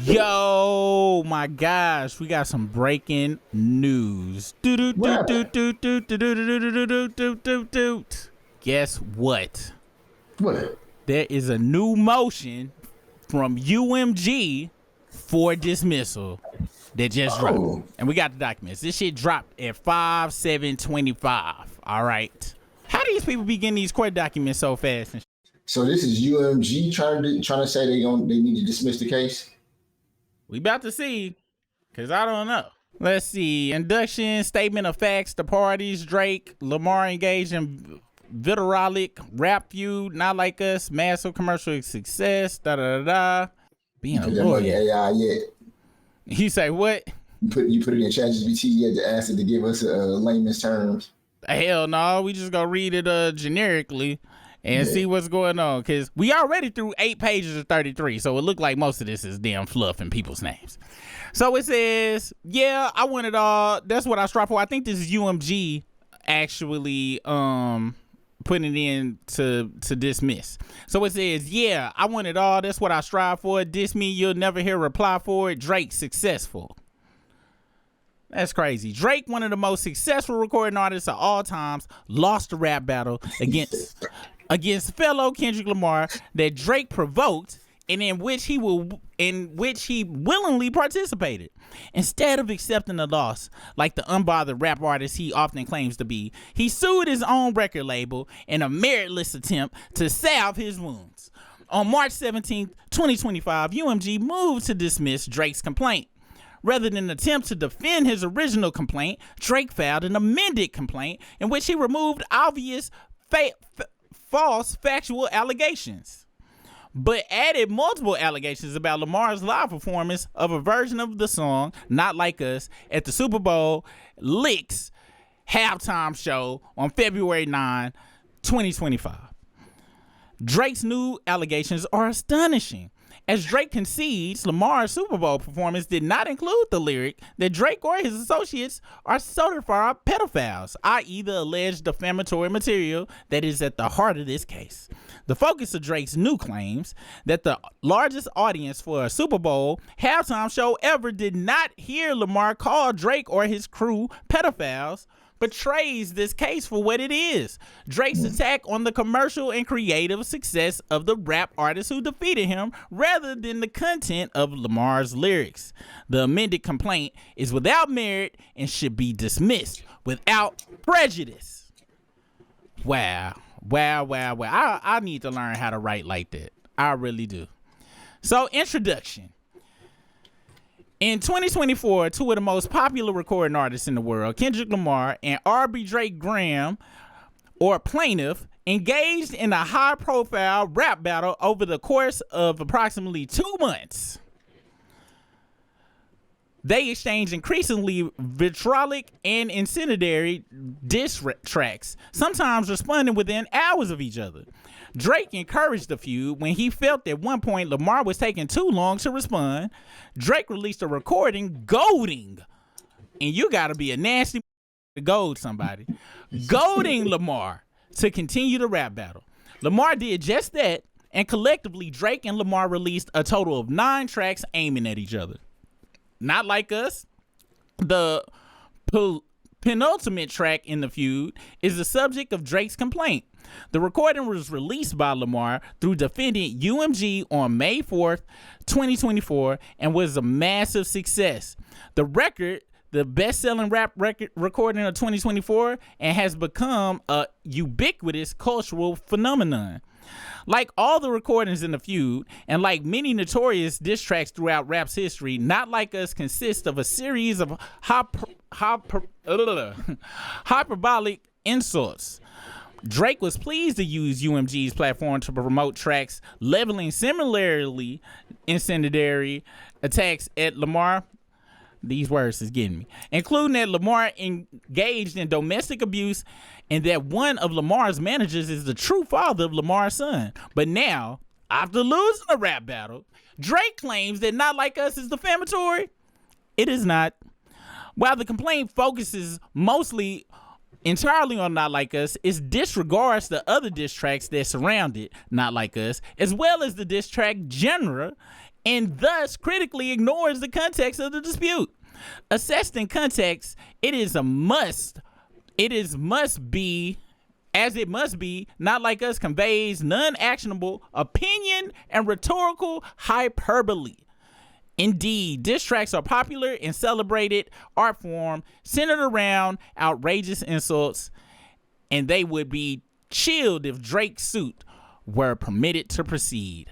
Yo, my gosh, we got some breaking news. Guess what? What? There is a new motion from UMG for dismissal that just dropped. And we got the documents. This shit dropped at 5/7/25. All right. How do these people be getting these court documents so fast? And so this is UMG trying to say they need to dismiss the case? We about to see, because I don't know. Let's see. Induction, statement of facts, the parties, Drake, Lamar engaged in vitriolic rap feud, not like us, massive commercial success, da-da-da-da. Being a lawyer. AI yet. You say what? You put it in ChatGPT yet to ask it to give us layman's terms? Hell no, we just gonna read it generically and see what's going on, because we already through 8 pages of 33, so it looked like most of this is damn fluff in people's names. So it says, yeah, I want it all. That's what I strive for. I think this is UMG actually putting it in to dismiss. So it says, yeah, I want it all. That's what I strive for. Diss me, you'll never hear a reply for it. Drake successful. That's crazy. Drake, one of the most successful recording artists of all times, lost a rap battle against fellow Kendrick Lamar that Drake provoked and in which he willingly participated. Instead of accepting the loss like the unbothered rap artist he often claims to be, he sued his own record label in a meritless attempt to salve his wounds. On March 17th, 2025, UMG moved to dismiss Drake's complaint. Rather than attempt to defend his original complaint, Drake filed an amended complaint in which he removed obvious false factual allegations, but added multiple allegations about Lamar's live performance of a version of the song Not Like Us at the Super Bowl Licks halftime show on February 9, 2025. Drake's new allegations are astonishing, as Drake concedes Lamar's Super Bowl performance did not include the lyric that Drake or his associates are certified pedophiles, i.e. the alleged defamatory material that is at the heart of this case. The focus of Drake's new claims that the largest audience for a Super Bowl halftime show ever did not hear Lamar call Drake or his crew pedophiles betrays this case for what it is: Drake's attack on the commercial and creative success of the rap artist who defeated him, rather than the content of Lamar's lyrics. The amended complaint is without merit and should be dismissed without prejudice. Wow. I need to learn how to write like that. I really do. So, introduction. In 2024, two of the most popular recording artists in the world, Kendrick Lamar and R.B. Drake Graham, or plaintiff, engaged in a high-profile rap battle over the course of approximately 2 months. They exchanged increasingly vitriolic and incendiary diss tracks, sometimes responding within hours of each other. Drake encouraged the feud when he felt at one point Lamar was taking too long to respond. Drake released a recording goading, and you gotta be a nasty to goad somebody, goading Lamar to continue the rap battle. Lamar did just that, and collectively Drake and Lamar released a total of 9 tracks aiming at each other. Not Like Us, the penultimate track in the feud, is the subject of Drake's complaint. The recording was released by Lamar through defendant UMG on May 4th, 2024, and was a massive success. The record, the best-selling rap recording of 2024, and has become a ubiquitous cultural phenomenon. Like all the recordings in the feud, and like many notorious diss tracks throughout rap's history, Not Like Us consists of a series of hyperbolic insults. Drake was pleased to use UMG's platform to promote tracks leveling similarly incendiary attacks at Lamar. These words is getting me. Including that Lamar engaged in domestic abuse and that one of Lamar's managers is the true father of Lamar's son. But now, after losing a rap battle, Drake claims that Not Like Us is defamatory. It is not. While the complaint focuses mostly entirely on Not Like Us, it disregards the other diss tracks that surround it, Not Like Us, as well as the diss track genre and thus critically ignores the context of the dispute. Assessed in context, it must be, Not Like Us conveys non-actionable opinion and rhetorical hyperbole. Indeed, diss tracks are popular and celebrated art form centered around outrageous insults, and they would be chilled if Drake's suit were permitted to proceed.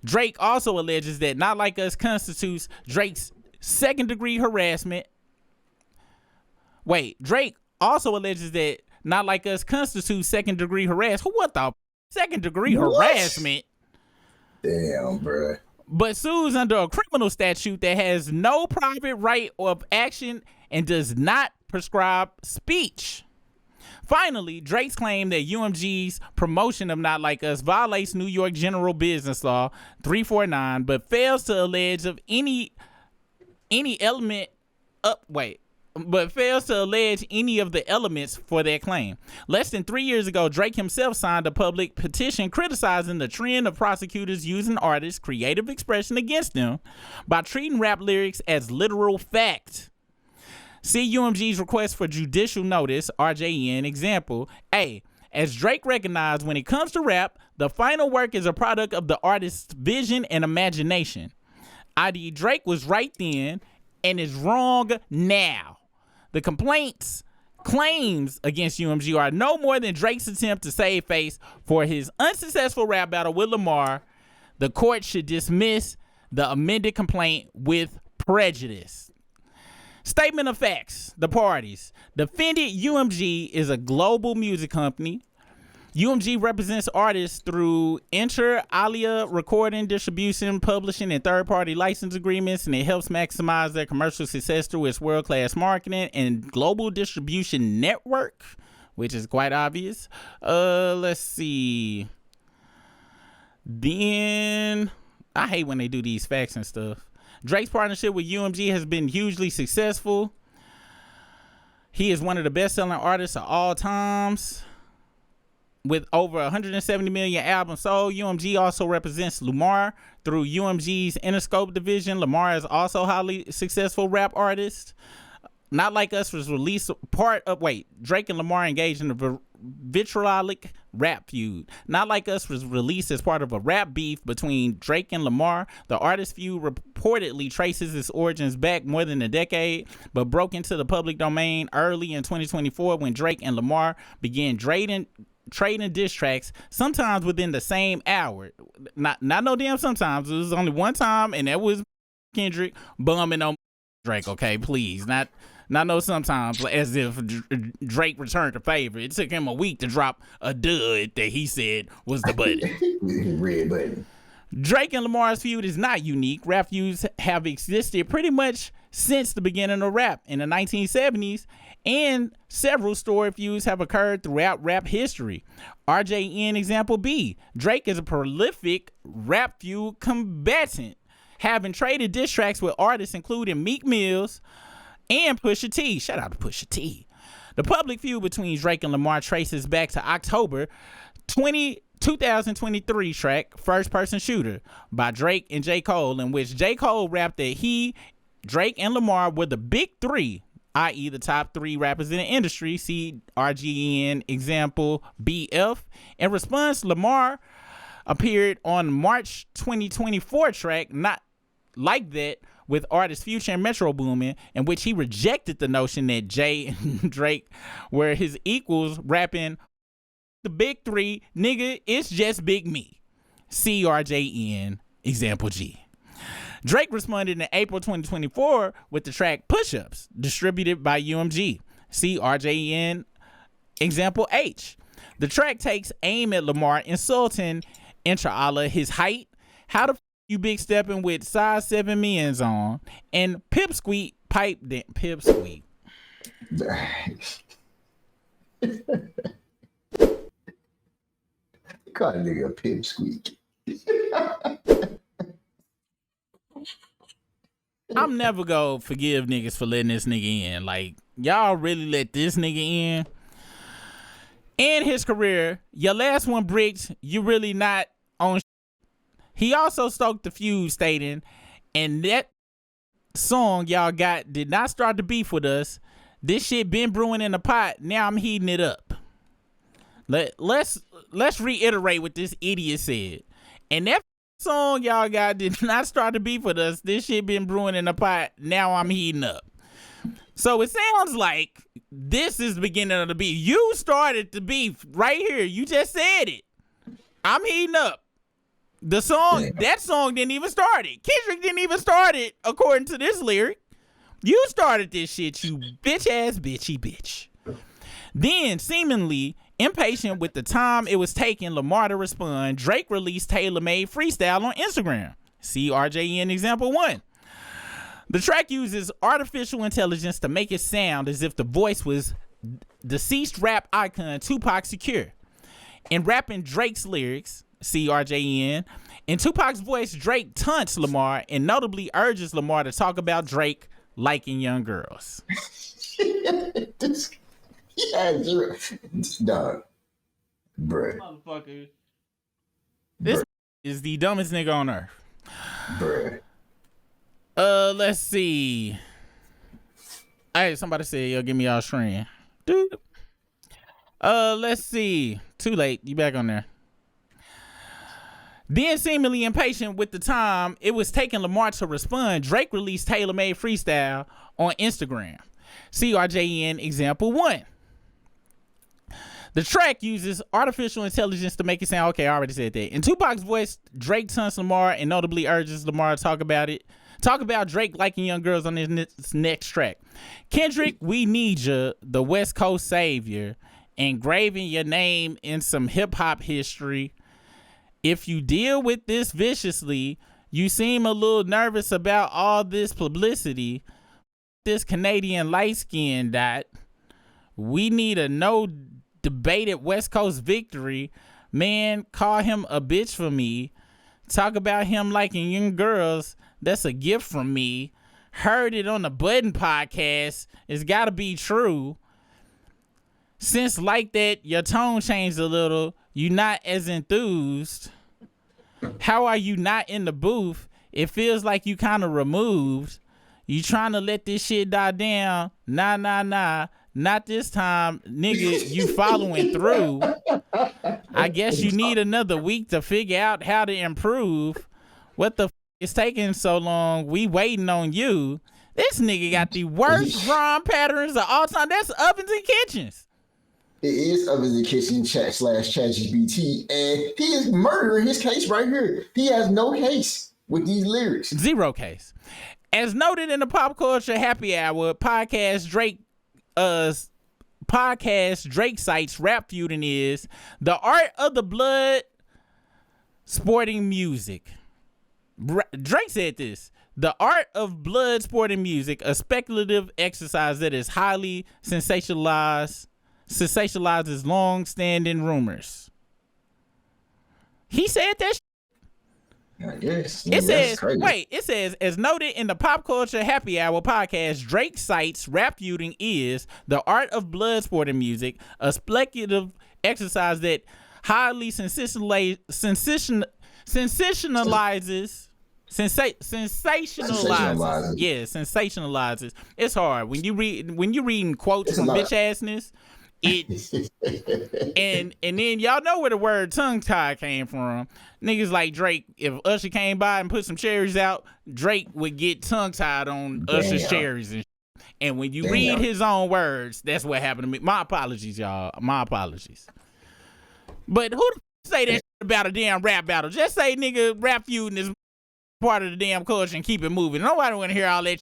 Drake also alleges that Not Like Us constitutes Drake's second-degree harassment. Drake also alleges that Not Like Us constitutes second-degree harassment. What the second-degree harassment? Damn, bruh. But sues under a criminal statute that has no private right of action and does not prescribe speech. Finally, Drake's claim that UMG's promotion of Not Like Us violates New York General Business Law 349, but fails to allege any of the elements for their claim. Less than 3 years ago, Drake himself signed a public petition criticizing the trend of prosecutors using artists' creative expression against them by treating rap lyrics as literal fact. See UMG's request for judicial notice, RJN, example A. As Drake recognized, when it comes to rap, the final work is a product of the artist's vision and imagination. i.e. Drake was right then and is wrong now. The claims against UMG are no more than Drake's attempt to save face for his unsuccessful rap battle with Lamar. The court should dismiss the amended complaint with prejudice. Statement of facts. The parties. Defendant UMG is a global music company. UMG represents artists through inter alia recording, distribution, publishing, and third-party license agreements, and it helps maximize their commercial success through its world-class marketing and global distribution network, which is quite obvious. Let's see. Then, I hate when they do these facts and stuff. Drake's partnership with UMG has been hugely successful. He is one of the best-selling artists of all times, with over 170 million albums sold. UMG also represents Lamar through UMG's Interscope division. Lamar is also a highly successful rap artist. Not Like Us was released Drake and Lamar engaged in a vitriolic rap feud. Not Like Us was released as part of a rap beef between Drake and Lamar. The artist feud reportedly traces its origins back more than a decade, but broke into the public domain early in 2024 when Drake and Lamar began trading diss tracks, sometimes within the same hour. Not no damn sometimes. It was only one time, and that was Kendrick bumming on Drake. Okay, please, not no sometimes, as if Drake returned the favor. It took him a week to drop a dud that he said was the button. Red button. Drake and Lamar's feud is not unique. Rap feuds have existed pretty much since the beginning of rap in the 1970s, and several storied feuds have occurred throughout rap history. RJN example B. Drake is a prolific rap feud combatant, having traded diss tracks with artists including Meek Mills and Pusha T. Shout out to Pusha T. The public feud between Drake and Lamar traces back to October 2023 track First Person Shooter by Drake and J. Cole, in which J. Cole rapped that Drake and Lamar were the big three, i.e. the top three rappers in the industry. See RGN example BF. In response, Lamar appeared on March 2024 track Not Like That with artists Future and Metro Boomin, in which he rejected the notion that Jay and Drake were his equals, rapping the big three, nigga, it's just Big Me. CRJN example G. Drake responded in April 2024 with the track Push-Ups, distributed by UMG. CRJN example H. The track takes aim at Lamar, insulting inter alia his height, how the you big stepping with size 7 men's on, and Pipsqueak pipe Pipsqueak. Call a nigga a Pipsqueak. I'm never gonna forgive niggas for letting this nigga in. Like, y'all really let this nigga in? And his career, your last one bricked, you really not on. He also stoked the feud, stating, and that song y'all got did not start the beef with us. This shit been brewing in the pot. Now I'm heating it up. Let's reiterate what this idiot said. And that song y'all got did not start the beef with us. This shit been brewing in the pot. Now I'm heating up. So it sounds like this is the beginning of the beef. You started the beef right here. You just said it. I'm heating up. The song, that song didn't even start it. Kendrick didn't even start it, according to this lyric. You started this shit, you bitch-ass bitchy bitch. Then, seemingly impatient with the time it was taking Lamar to respond, Drake released tailor-made freestyle on Instagram. See RJN example 1. The track uses artificial intelligence to make it sound as if the voice was deceased rap icon Tupac Shakur. In rapping Drake's lyrics, see RJN, in Tupac's voice, Drake taunts Lamar and notably urges Lamar to talk about Drake liking young girls. Dog. Bruh. Motherfucker. This is the dumbest nigga on earth. Bruh. Let's see. Hey, somebody said, yo, give me y'all stream. Dude. Let's see. Too late. You back on there. Then, seemingly impatient with the time it was taking Lamar to respond, Drake released tailor-made freestyle on Instagram. See RJN example 1. The track uses artificial intelligence to make it sound, okay, I already said that. In Tupac's voice, Drake taunts Lamar and notably urges Lamar to talk about Drake liking young girls on this next track. Kendrick, we need you, the West Coast savior, engraving your name in some hip-hop history. If you deal with this viciously, you seem a little nervous about all this publicity. This Canadian light-skinned dot. We need a no-debated West Coast victory. Man, call him a bitch for me. Talk about him liking young girls. That's a gift from me. Heard it on the Button podcast. It's gotta be true. Since like that, your tone changed a little. You not as enthused. How are you not in the booth? It feels like you kind of removed. You trying to let this shit die down. Nah. Not this time, nigga. You following through. I guess you need another week to figure out how to improve. What the is taking so long? We waiting on you. This nigga got the worst rhyme patterns of all time. That's Ovens and Kitchens. It is Ovens and Kitchen /ChatGPT, and he is murdering his case right here. He has no case with these lyrics. Zero case. As noted in the Pop Culture Happy Hour podcast, Drake cites rap feuding is the art of the blood sporting music. Drake said this. The art of blood sporting music, a speculative exercise that is highly sensationalizes long-standing rumors. He said that. I guess. It says, as noted in the Pop Culture Happy Hour podcast, Drake cites rap feuding is the art of blood sporting music, a speculative exercise that highly sensationalizes. Yeah, sensationalizes. It's hard when you reading quotes from bitch assness. And then y'all know where the word tongue tie came from. Niggas like Drake, if Usher came by and put some cherries out, Drake would get tongue tied on Usher's cherries. And when you read his own words, that's what happened to me. My apologies, y'all. My apologies. But who the say that shit about a damn rap battle? Just say nigga rap feuding is part of the damn culture and keep it moving. Nobody want to hear all that shit.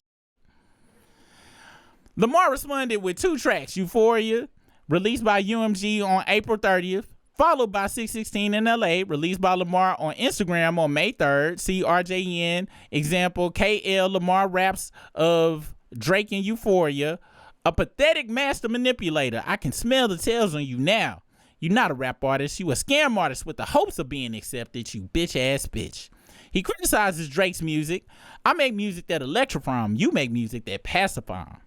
Lamar responded with 2 tracks, Euphoria, released by UMG on April 30th, followed by 616 in LA, released by Lamar on Instagram on May 3rd. See RJN example KL Lamar raps of Drake and Euphoria. A pathetic master manipulator. I can smell the tails on you now. You're not a rap artist. You a scam artist with the hopes of being accepted, you bitch ass bitch. He criticizes Drake's music. I make music that electrify him. You make music that pacify him.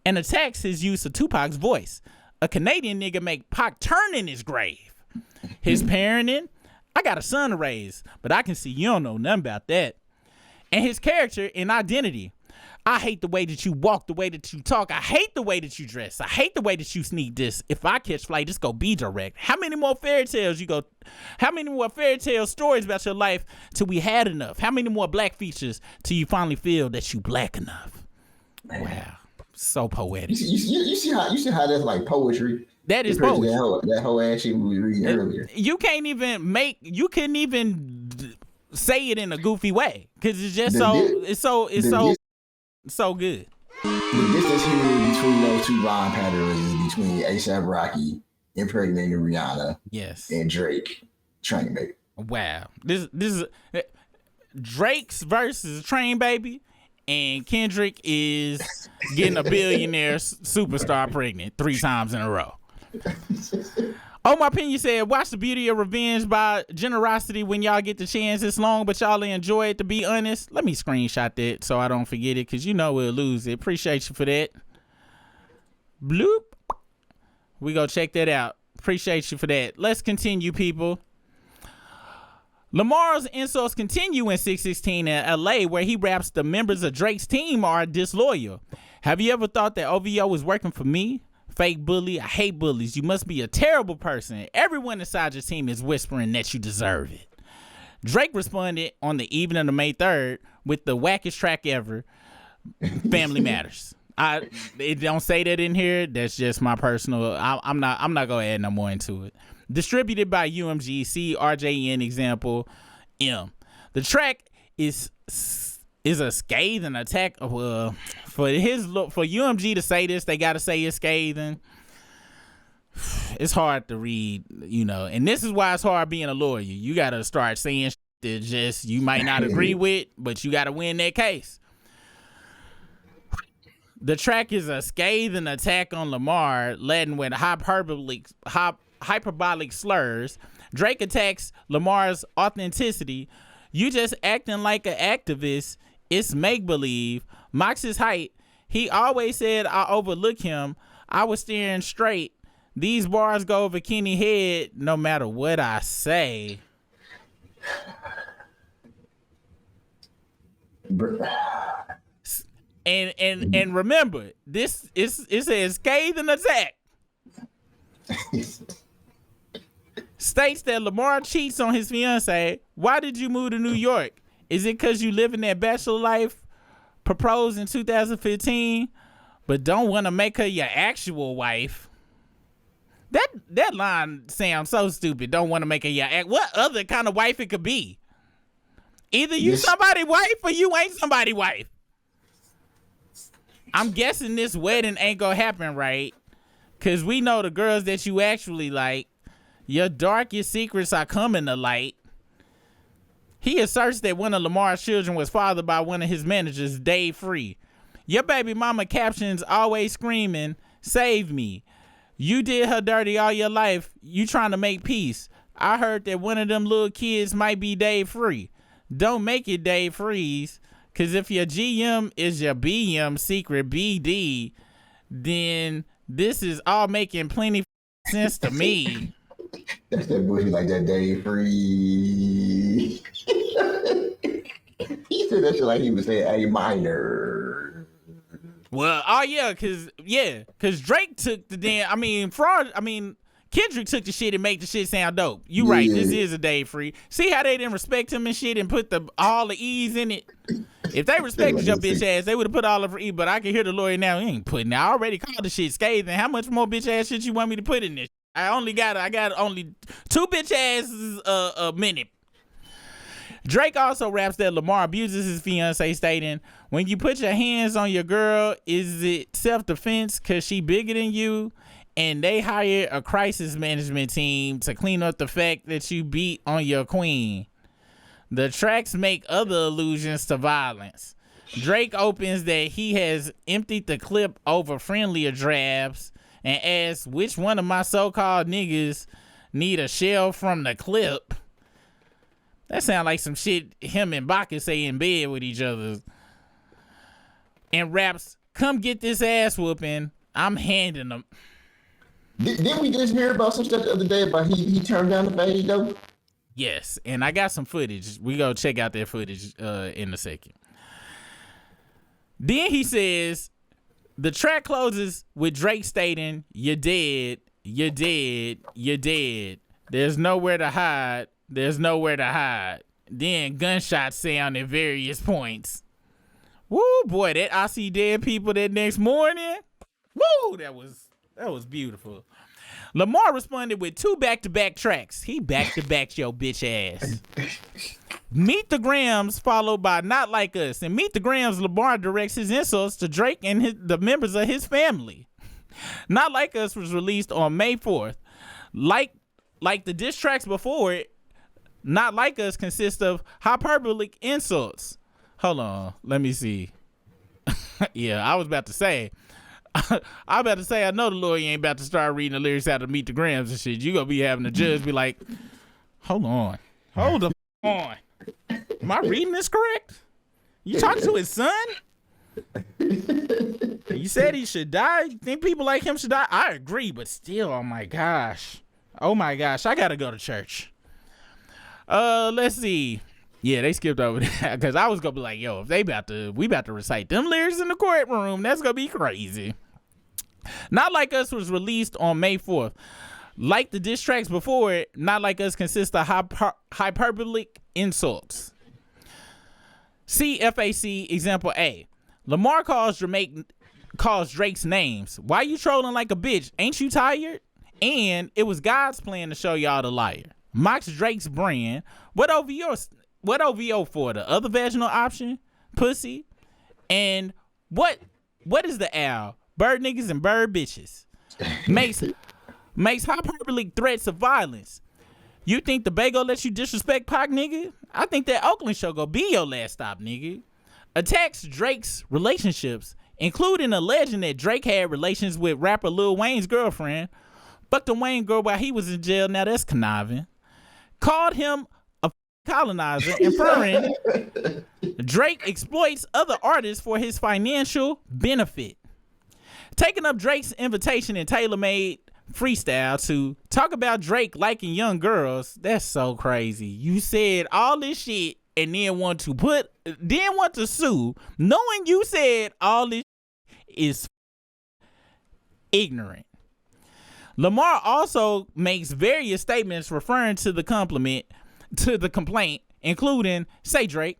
And attacks his use of Tupac's voice. A Canadian nigga make Pac turn in his grave. His parenting. I got a son to raise, but I can see you don't know nothing about that. And his character and identity. I hate the way that you walk, the way that you talk. I hate the way that you dress. I hate the way that you sneak this. If I catch flight, just go be direct. How many more fairy tales stories about your life till we had enough? How many more black features till you finally feel that you black enough? Man. Wow. So poetic. You see how that's like poetry? That is poetry. That whole ass shit we were reading earlier. You couldn't even say it in a goofy way. Cause it's just so good. The distance here between those two rhyme patterns is between A$AP Rocky impregnating Rihanna, yes, and Drake Train Baby. Wow, this is Drake's verse is Train Baby, and Kendrick is getting a billionaire superstar pregnant 3 times in a row. Oh, my opinion said, watch The Beauty of Revenge by Generosity when y'all get the chance. It's long, but y'all enjoy it, to be honest. Let me screenshot that so I don't forget it, because you know we'll lose it. Appreciate you for that. Bloop. We go check that out. Appreciate you for that. Let's continue, people. Lamar's insults continue in 616 in LA, where he raps the members of Drake's team are disloyal. Have you ever thought that OVO was working for me? Fake bully, I hate bullies. You must be a terrible person. Everyone inside your team is whispering that you deserve it. Drake responded on the evening of May 3rd with the wackest track ever, Family Matters. It don't say that in here. That's just my personal. I'm not gonna add no more into it. Distributed by UMG. See RJN example M. The track is a scathing attack. For UMG to say this, they gotta say it's scathing. It's hard to read, and this is why it's hard being a lawyer. You gotta start saying shit that just you might not agree with, but you gotta win that case. The track is a scathing attack on Lamar, laden with hyperbolic slurs. Drake attacks Lamar's authenticity. You just acting like an activist. It's make-believe. Mocks his height. He always said I overlook him. I was staring straight. These bars go over Kenny head no matter what I say. And remember, this is a scathing attack. States that Lamar cheats on his fiance. Why did you move to New York? Is it because you live in that bachelor life? Proposed in 2015, but don't want to make her your actual wife. That line sounds so stupid. Don't want to make her your what other kind of wife it could be? Either you somebody wife or you ain't somebody wife. I'm guessing this wedding ain't gonna happen, right? Cause we know the girls that you actually like. Your darkest secrets are coming to light. He asserts that one of Lamar's children was fathered by one of his managers, Dave Free. Your baby mama captions always screaming, "Save me." You did her dirty all your life. You trying to make peace. I heard that one of them little kids might be Dave Free. Don't make it Dave Freeze. Cause if your GM is your BM secret BD, then this is all making plenty sense to me. That's that bullshit like that Dave Free. He said that shit like he was saying A minor. Well, cause Drake took the Kendrick took the shit and made the shit sound dope. You right, this is a Dave Free. See how they didn't respect him and shit and put all the E's in it? If they respected your bitch ass, they would have put all of her E, but I can hear the lawyer now, he ain't putting it. I already called the shit scathing. How much more bitch ass shit you want me to put in this? I got only 2 bitch asses a minute. Drake also raps that Lamar abuses his fiance, stating, when you put your hands on your girl, is it self-defense because she bigger than you? And they hired a crisis management team to clean up the fact that you beat on your queen. The tracks make other allusions to violence. Drake opens that he has emptied the clip over friendlier drafts and asks which one of my so-called niggas need a shell from the clip. That sound like some shit him and Baka say in bed with each other. And raps, come get this ass whooping. I'm handing them. Didn't we just hear about some stuff the other day about he turned down the fade though? Yes, and I got some footage. We go check out that footage in a second. Then he says, the track closes with Drake stating, "You're dead, you're dead, you're dead. There's nowhere to hide, there's nowhere to hide." Then gunshots sound at various points. Woo, boy, that I see dead people that next morning. Woo, that was beautiful. Lamar responded with 2 back-to-back tracks. He back-to-backed your bitch ass. Meet the Grams followed by Not Like Us. And Meet the Grams, Lamar directs his insults to Drake and the members of his family. Not Like Us was released on May 4th. Like the diss tracks before it, Not Like Us consists of hyperbolic insults. Hold on, let me see. Yeah, I was about to say, I know the lawyer ain't about to start reading the lyrics out of Meet the Grams and shit. You gonna be having the judge be like, hold on. Am I reading this correct? You talking to his son? You said he should die? You think people like him should die? I agree, but still, oh my gosh, I gotta go to church. Let's see. Yeah, they skipped over that because I was gonna be like, yo, if we about to recite them lyrics in the courtroom, that's gonna be crazy. Not Like Us was released on May 4th. Like the diss tracks before it, Not Like Us consists of hyperbolic insults. See FAC example A. Lamar calls Drake's names. Why you trolling like a bitch? Ain't you tired? And it was God's plan to show y'all the liar. Mocks Drake's brand. What OVO for? The other vaginal option? Pussy? And what is the L? Bird niggas and bird bitches. Makes hyperbolic threats of violence. You think the Bay gonna let you disrespect Pac, nigga? I think that Oakland show gonna be your last stop, nigga. Attacks Drake's relationships, including alleging that Drake had relations with rapper Lil Wayne's girlfriend. Fucked the Wayne girl while he was in jail. Now that's conniving. Called him a colonizer, inferring Drake exploits other artists for his financial benefit. Taking up Drake's invitation in tailor-made freestyle to talk about Drake liking young girls. That's so crazy. You said all this shit and then want to sue, knowing you said all this is ignorant. Lamar also makes various statements referring to the complaint, including, "Say Drake,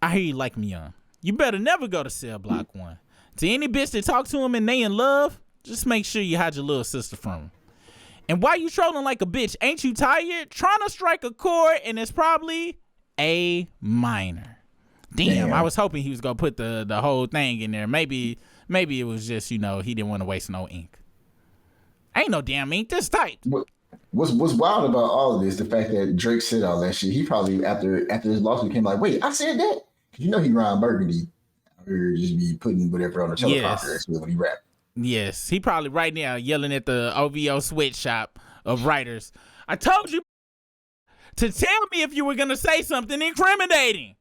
I hear you like me young. You better never go to cell block 1. To any bitch that talk to him and they in love, just make sure you hide your little sister from him. And why you trolling like a bitch? Ain't you tired? Trying to strike a chord and it's probably A minor." Damn, I was hoping he was gonna put the whole thing in there. Maybe it was just, he didn't want to waste no ink. Ain't no damn ink this tight. What's wild about all of this, the fact that Drake said all that shit, he probably after his lawsuit came like, wait, I said that? He Ron Burgundy. Or just be putting whatever on the teleprompter when he rap. Yes, he probably right now yelling at the OVO sweatshop of writers. I told you to tell me if you were gonna say something incriminating.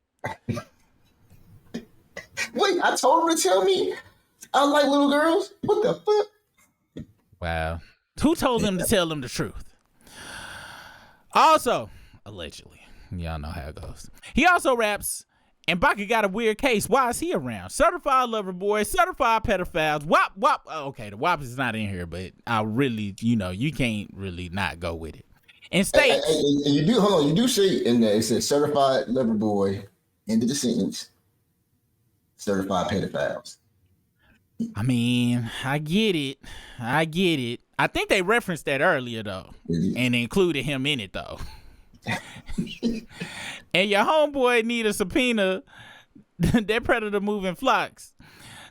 Wait, I told him to tell me I like little girls? What the fuck? Wow. Who told him to tell them the truth? Also, allegedly. Y'all know how it goes. He also raps, and Baka got a weird case. Why is he around? Certified lover boy, certified pedophiles. WAP, WAP. Oh, okay, the WAP is not in here, but I really, you can't really not go with it. And states. And you do, hold on, you do say in there, it says certified lover boy, end of the sentence, certified pedophiles. I mean, I get it. I think they referenced that earlier, though, and included him in it, though. And your homeboy need a subpoena. That predator moving flocks.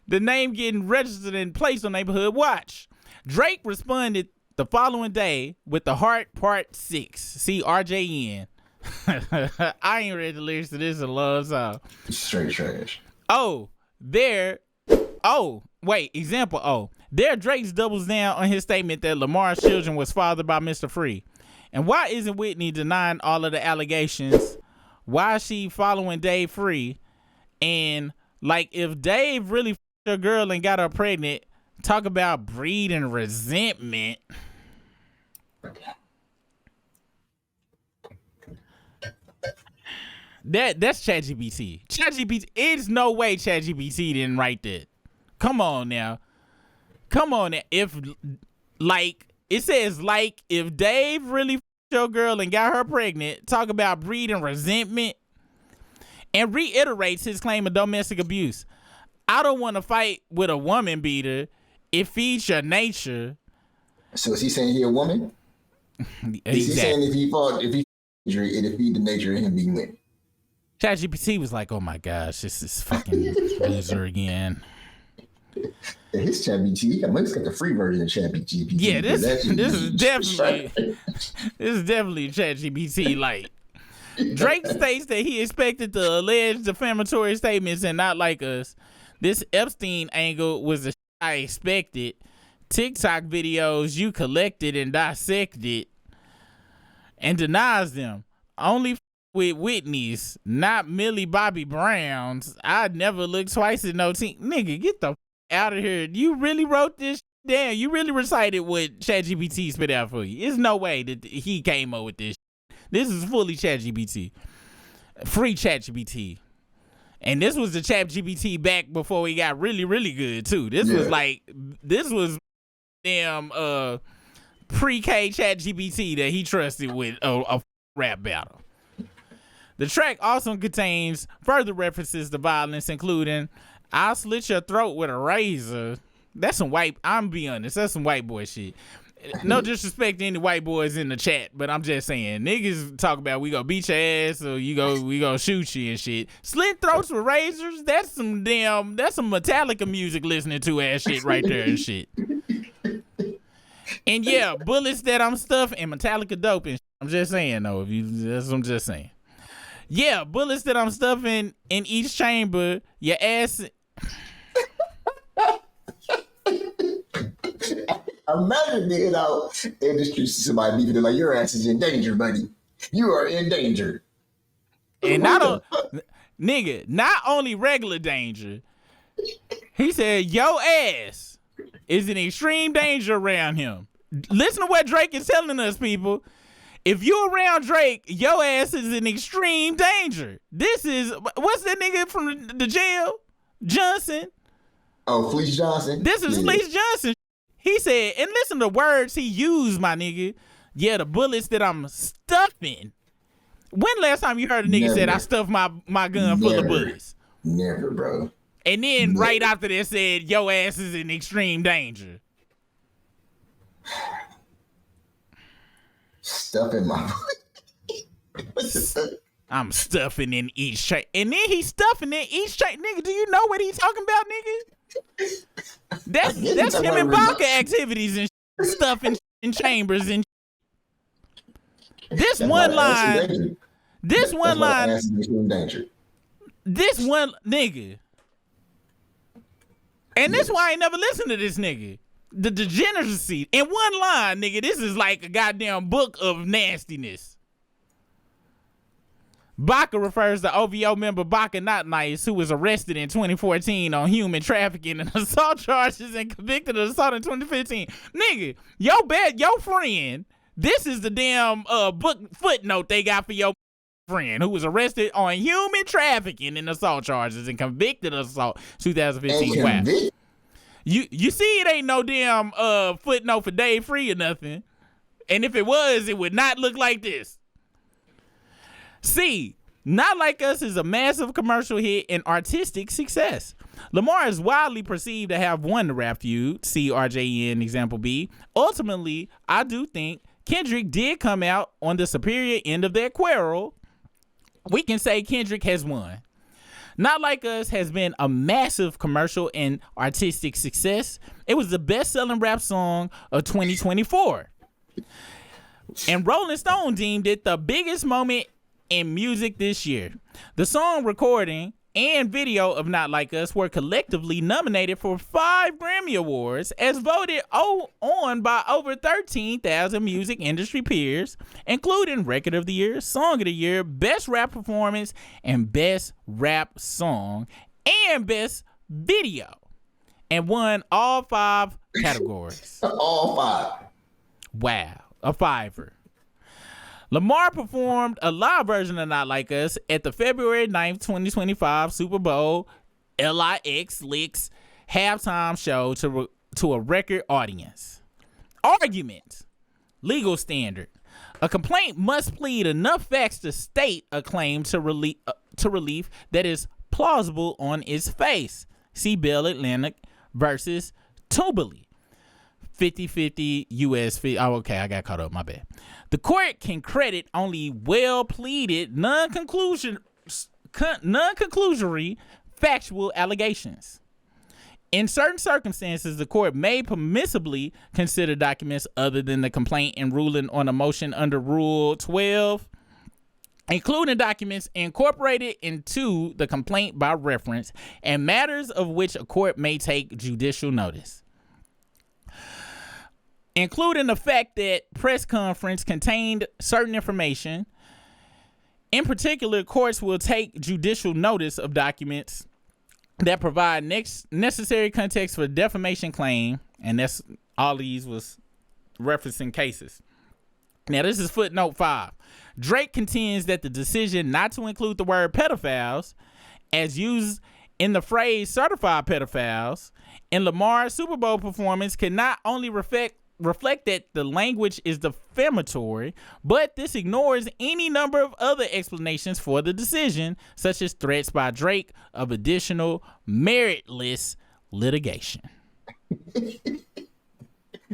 The name getting registered and placed on Neighborhood Watch. Drake responded the following day with The Heart Part 6. See RJN. I ain't read the lyrics to this in a long time. Straight trash. Example O. There Drake's doubles down on his statement that Lamar's children was fathered by Mr. Free. And why isn't Whitney denying all of the allegations? Why is she following Dave Free? And like, if Dave really f***ed her girl and got her pregnant, talk about breeding resentment. That's ChatGPT. ChatGPT. It's no way ChatGPT didn't write that. Come on now. If like it says, like if Dave really f***ed your girl and got her pregnant, talk about breeding resentment, and reiterates his claim of domestic abuse. I don't want to fight with a woman beater. It feeds your nature. So is he saying he a woman? Exactly. Is he saying if he injury, it'd feed the nature of him being women? ChatGPT was like, oh my gosh, this is fucking loser again. His ChatGPT, he's got the free version of ChatGPT. Yeah, this is definitely ChatGPT light. Drake states that he expected the alleged defamatory statements and not like us. This Epstein angle was the shit I expected. TikTok videos you collected and dissected and denies them. Only with Whitney's, not Millie Bobby Brown's. I'd never look twice at no team. Nigga, get the out of here. You really wrote this down. You really recited what ChatGPT spit out for you. There's no way that he came up with this. This is fully ChatGPT. Free ChatGPT. And this was the ChatGPT back before he got really, really good too. This was damn pre-K ChatGPT that he trusted with a rap battle. The track also contains further references to violence, including "I'll slit your throat with a razor." That's some white. I'm be honest. That's some white boy shit. No disrespect to any white boys in the chat, but I'm just saying, niggas talk about we go beat your ass or we go shoot you and shit. Slit throats with razors, that's some Metallica music listening to ass shit right there and shit. And yeah, bullets that I'm stuffing and Metallica dope and shit. I'm just saying though, that's what I'm just saying. Yeah, bullets that I'm stuffing in each chamber, your ass. Imagine being out in the streets to somebody leaving it like your ass is in danger, buddy. You are in danger. And not only regular danger. He said your ass is in extreme danger around him. Listen to what Drake is telling us, people. If you around Drake, your ass is in extreme danger. This is, what's that nigga from the jail? Johnson. Oh, Fleece Johnson. This is Fleece Johnson. He said, and listen to words he used, my nigga. Yeah, the bullets that I'm stuffing. When last time you heard a nigga said I stuffed my gun full of bullets? Never, bro. And then right after that said, your ass is in extreme danger. Stuffing my I'm stuffing in each tray. And then he's stuffing in each tray. Nigga, do you know what he's talking about, nigga? That's him and vodka activities and stuffing in chambers and this one line, nigga. And this why I ain't never listened to this nigga. The degeneracy. In one line, nigga, this is like a goddamn book of nastiness. Baca refers to OVO member Baca Not Nice, who was arrested in 2014 on human trafficking and assault charges and convicted of assault in 2015. Nigga, your friend, this is the damn book footnote they got for your friend who was arrested on human trafficking and assault charges and convicted of assault 2015. Wow. You see, it ain't no damn footnote for Dave Free or nothing. And if it was, it would not look like this. C, Not Like Us is a massive commercial hit and artistic success. Lamar is widely perceived to have won the rap feud. See RJN example B. Ultimately, I do think Kendrick did come out on the superior end of that quarrel. We can say Kendrick has won. Not Like Us has been a massive commercial and artistic success. It was the best-selling rap song of 2024. And Rolling Stone deemed it the biggest moment in music this year. The song recording and video of Not Like Us were collectively nominated for 5 Grammy Awards, as voted on by over 13,000 music industry peers, including Record of the Year, Song of the Year, Best Rap Performance, and Best Rap Song, and Best Video, and won all 5 categories. All 5. Wow, a fiver. Lamar performed a live version of Not Like Us at the February 9th, 2025 Super Bowl LIX Licks halftime show to a record audience. Argument. Legal standard. A complaint must plead enough facts to state a claim to relief that is plausible on its face. See Bell Atlantic versus Tubally. 50-50 U.S. fee. Oh, okay, I got caught up. My bad. The court can credit only well-pleaded, non-conclusory factual allegations. In certain circumstances, the court may permissibly consider documents other than the complaint in ruling on a motion under Rule 12, including documents incorporated into the complaint by reference and matters of which a court may take judicial notice, including the fact that press conference contained certain information. In particular, courts will take judicial notice of documents that provide necessary context for defamation claim, and that's all these was referencing cases. Now, this is footnote 5. Drake contends that the decision not to include the word pedophiles, as used in the phrase certified pedophiles, in Lamar's Super Bowl performance can not only reflect that the language is defamatory, but this ignores any number of other explanations for the decision, such as threats by Drake of additional meritless litigation.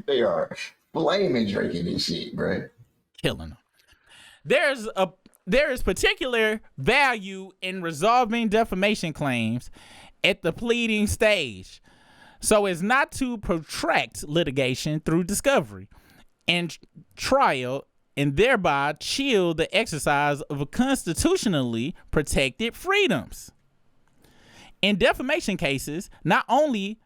They are blaming Drake in this shit, bro. Killing him. There is particular value in resolving defamation claims at the pleading stage, so as not to protract litigation through discovery and trial, and thereby chill the exercise of a constitutionally protected freedoms. In defamation cases, Rule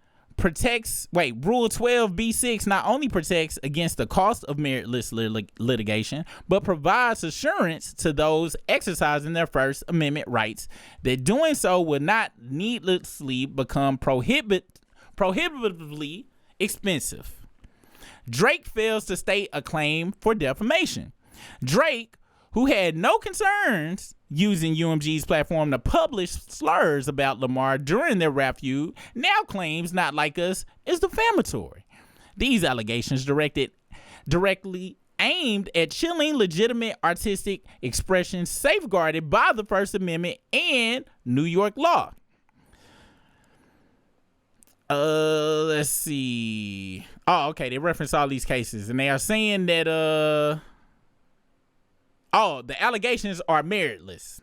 12b6 not only protects against the cost of meritless litigation, but provides assurance to those exercising their First Amendment rights that doing so will not needlessly become prohibitively expensive. Drake fails to state a claim for defamation. Drake, who had no concerns using UMG's platform to publish slurs about Lamar during their rap feud, now claims Not Like Us is defamatory. These allegations directly aimed at chilling legitimate artistic expression safeguarded by the First Amendment and New York law. Let's see. Oh, okay. They reference all these cases, and they are saying that the allegations are meritless.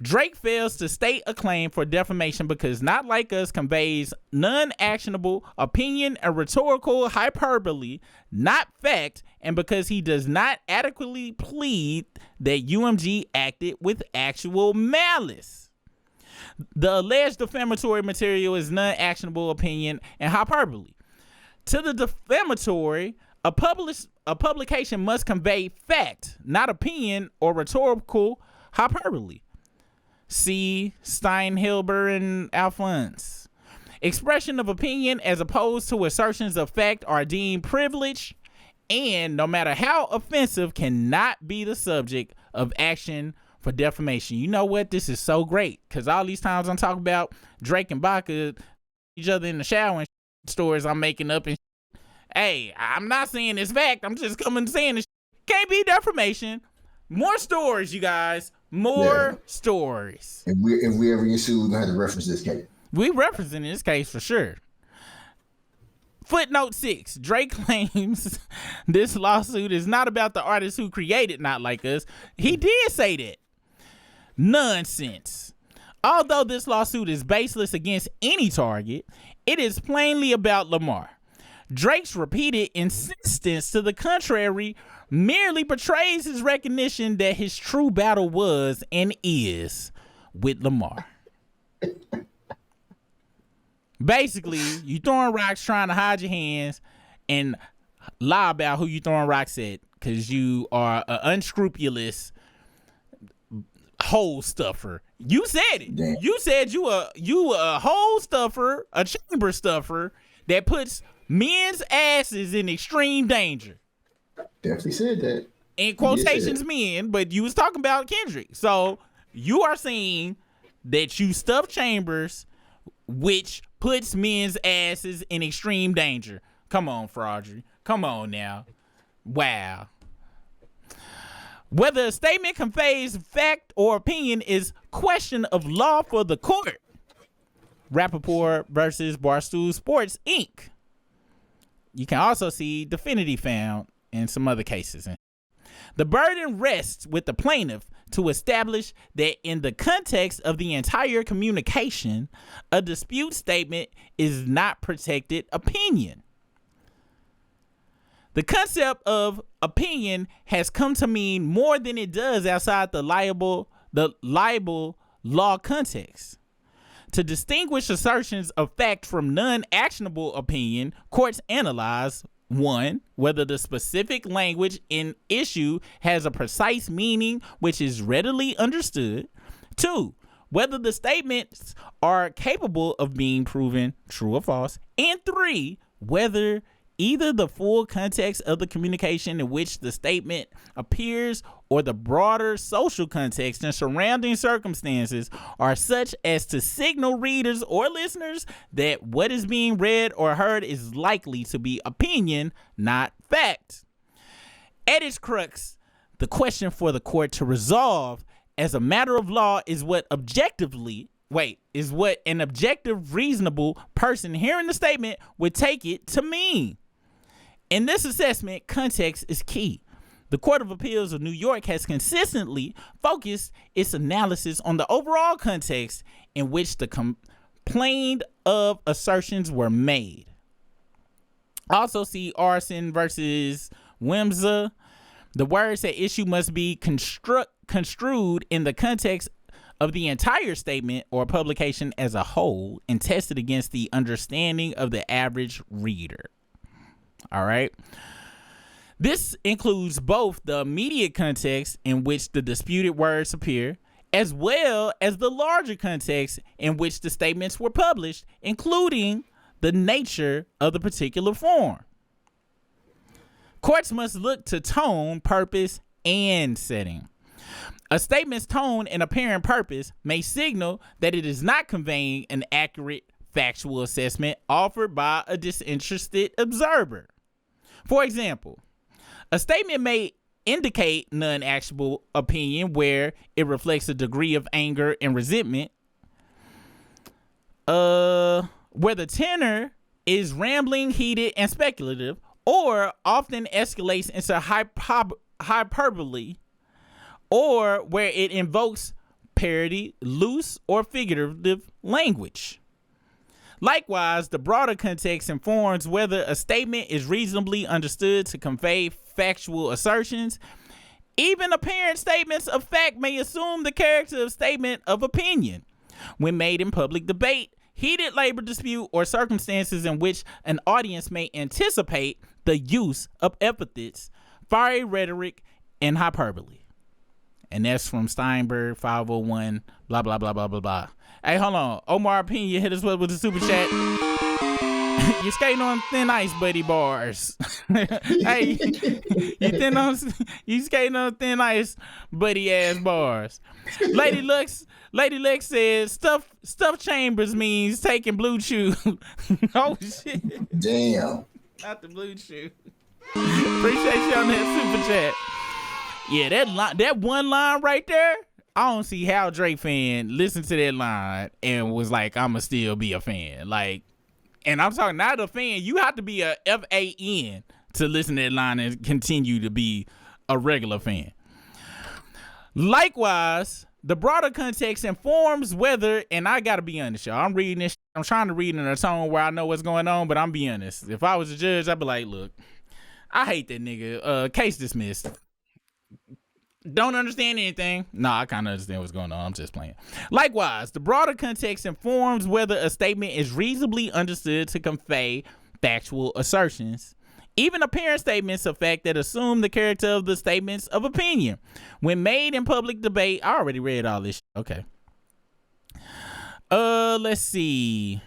Drake fails to state a claim for defamation because Not Like Us conveys non-actionable opinion and rhetorical hyperbole, not fact, and because he does not adequately plead that UMG acted with actual malice. The alleged defamatory material is non-actionable opinion and hyperbole. To the defamatory, a publication must convey fact, not opinion or rhetorical hyperbole. See Steinhilber and Alphonse. Expression of opinion as opposed to assertions of fact are deemed privileged, and no matter how offensive, cannot be the subject of action for defamation. You know what? This is so great, because all these times I'm talking about Drake and Baca each other in the shower and stories I'm making up, and hey, I'm not saying it's fact. I'm just coming saying it can't be defamation. More stories, you guys. More stories. If we ever get sued, we're gonna have to reference this case. We referencing this case for sure. Footnote 6. Drake claims this lawsuit is not about the artist who created Not Like Us. He did say that. Nonsense. Although this lawsuit is baseless against any target, it is plainly about Lamar. Drake's repeated insistence to the contrary merely betrays his recognition that his true battle was and is with Lamar. Basically, you throwing rocks trying to hide your hands and lie about who you throwing rocks at because you are an unscrupulous hole stuffer. You said it. Damn. You said you a hole stuffer, a chamber stuffer that puts men's asses in extreme danger. Definitely said that. in quotations men, but you was talking about Kendrick. So you are saying that you stuff chambers, which puts men's asses in extreme danger. Come on, Fraudry. Come on now. Wow. Whether a statement conveys fact or opinion is question of law for the court. Rappaport versus Barstool Sports, Inc. You can also see Definity found in some other cases. The burden rests with the plaintiff to establish that in the context of the entire communication, a dispute statement is not protected opinion. The concept of opinion has come to mean more than it does outside the libel law context. To distinguish assertions of fact from non-actionable opinion, courts analyze 1. Whether the specific language in issue has a precise meaning which is readily understood. 2. Whether the statements are capable of being proven true or false. And 3. Whether either the full context of the communication in which the statement appears or the broader social context and surrounding circumstances are such as to signal readers or listeners that what is being read or heard is likely to be opinion, not fact. At its crux, the question for the court to resolve as a matter of law is what an objective, reasonable person hearing the statement would take it to mean. In this assessment, context is key. The Court of Appeals of New York has consistently focused its analysis on the overall context in which the complaint of assertions were made. Also see Arson versus Wimsa. The words at issue must be construed in the context of the entire statement or publication as a whole and tested against the understanding of the average reader. All right. This includes both the immediate context in which the disputed words appear, as well as the larger context in which the statements were published, including the nature of the particular form. Courts must look to tone, purpose, and setting. A statement's tone and apparent purpose may signal that it is not conveying an accurate factual assessment offered by a disinterested observer. For example, a statement may indicate non-actionable opinion where it reflects a degree of anger and resentment, where the tenor is rambling, heated, and speculative, or often escalates into hyperbole, or where it invokes parody, loose, or figurative language. Likewise, the broader context informs whether a statement is reasonably understood to convey factual assertions. Even apparent statements of fact may assume the character of statement of opinion when made in public debate, heated labor dispute, or circumstances in which an audience may anticipate the use of epithets, fiery rhetoric, and hyperbole. And that's from Steinberg 501, blah, blah, blah, blah, blah, blah. Hey, hold on. Omar Pena hit us up with a super chat. You're skating on thin ice, buddy. Bars. Hey, you skating on thin ice, buddy ass bars. Lady Lex says stuff chambers means taking blue chew. Oh shit. Damn. Not the blue chew. Appreciate you on that super chat. Yeah, that one line right there, I don't see how Drake fan listened to that line and was like, I'ma still be a fan. Like, and I'm talking not a fan, you have to be a FAN to listen to that line and continue to be a regular fan. Likewise, the broader context informs whether, and I gotta be honest, y'all, I'm reading this, I'm trying to read in a tone where I know what's going on, but I'm being honest. If I was a judge, I'd be like, look, I hate that nigga. Case dismissed. Don't understand anything. Nah, I kind of understand what's going on. I'm just playing. Likewise, the broader context informs whether a statement is reasonably understood to convey factual assertions. Even apparent statements of fact that assume the character of the statements of opinion. When made in public debate, I already read all this. Okay. Let's see.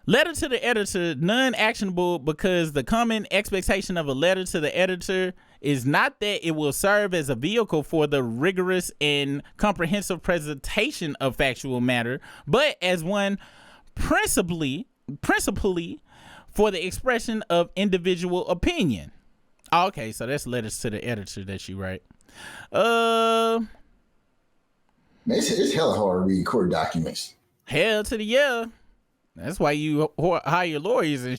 Letter to the editor, non-actionable because the common expectation of a letter to the editor is not that it will serve as a vehicle for the rigorous and comprehensive presentation of factual matter, but as one principally for the expression of individual opinion. Oh, okay, so that's letters to the editor that you write. Man, it's hella hard to read court documents. Hell to the yeah. That's why you hire lawyers and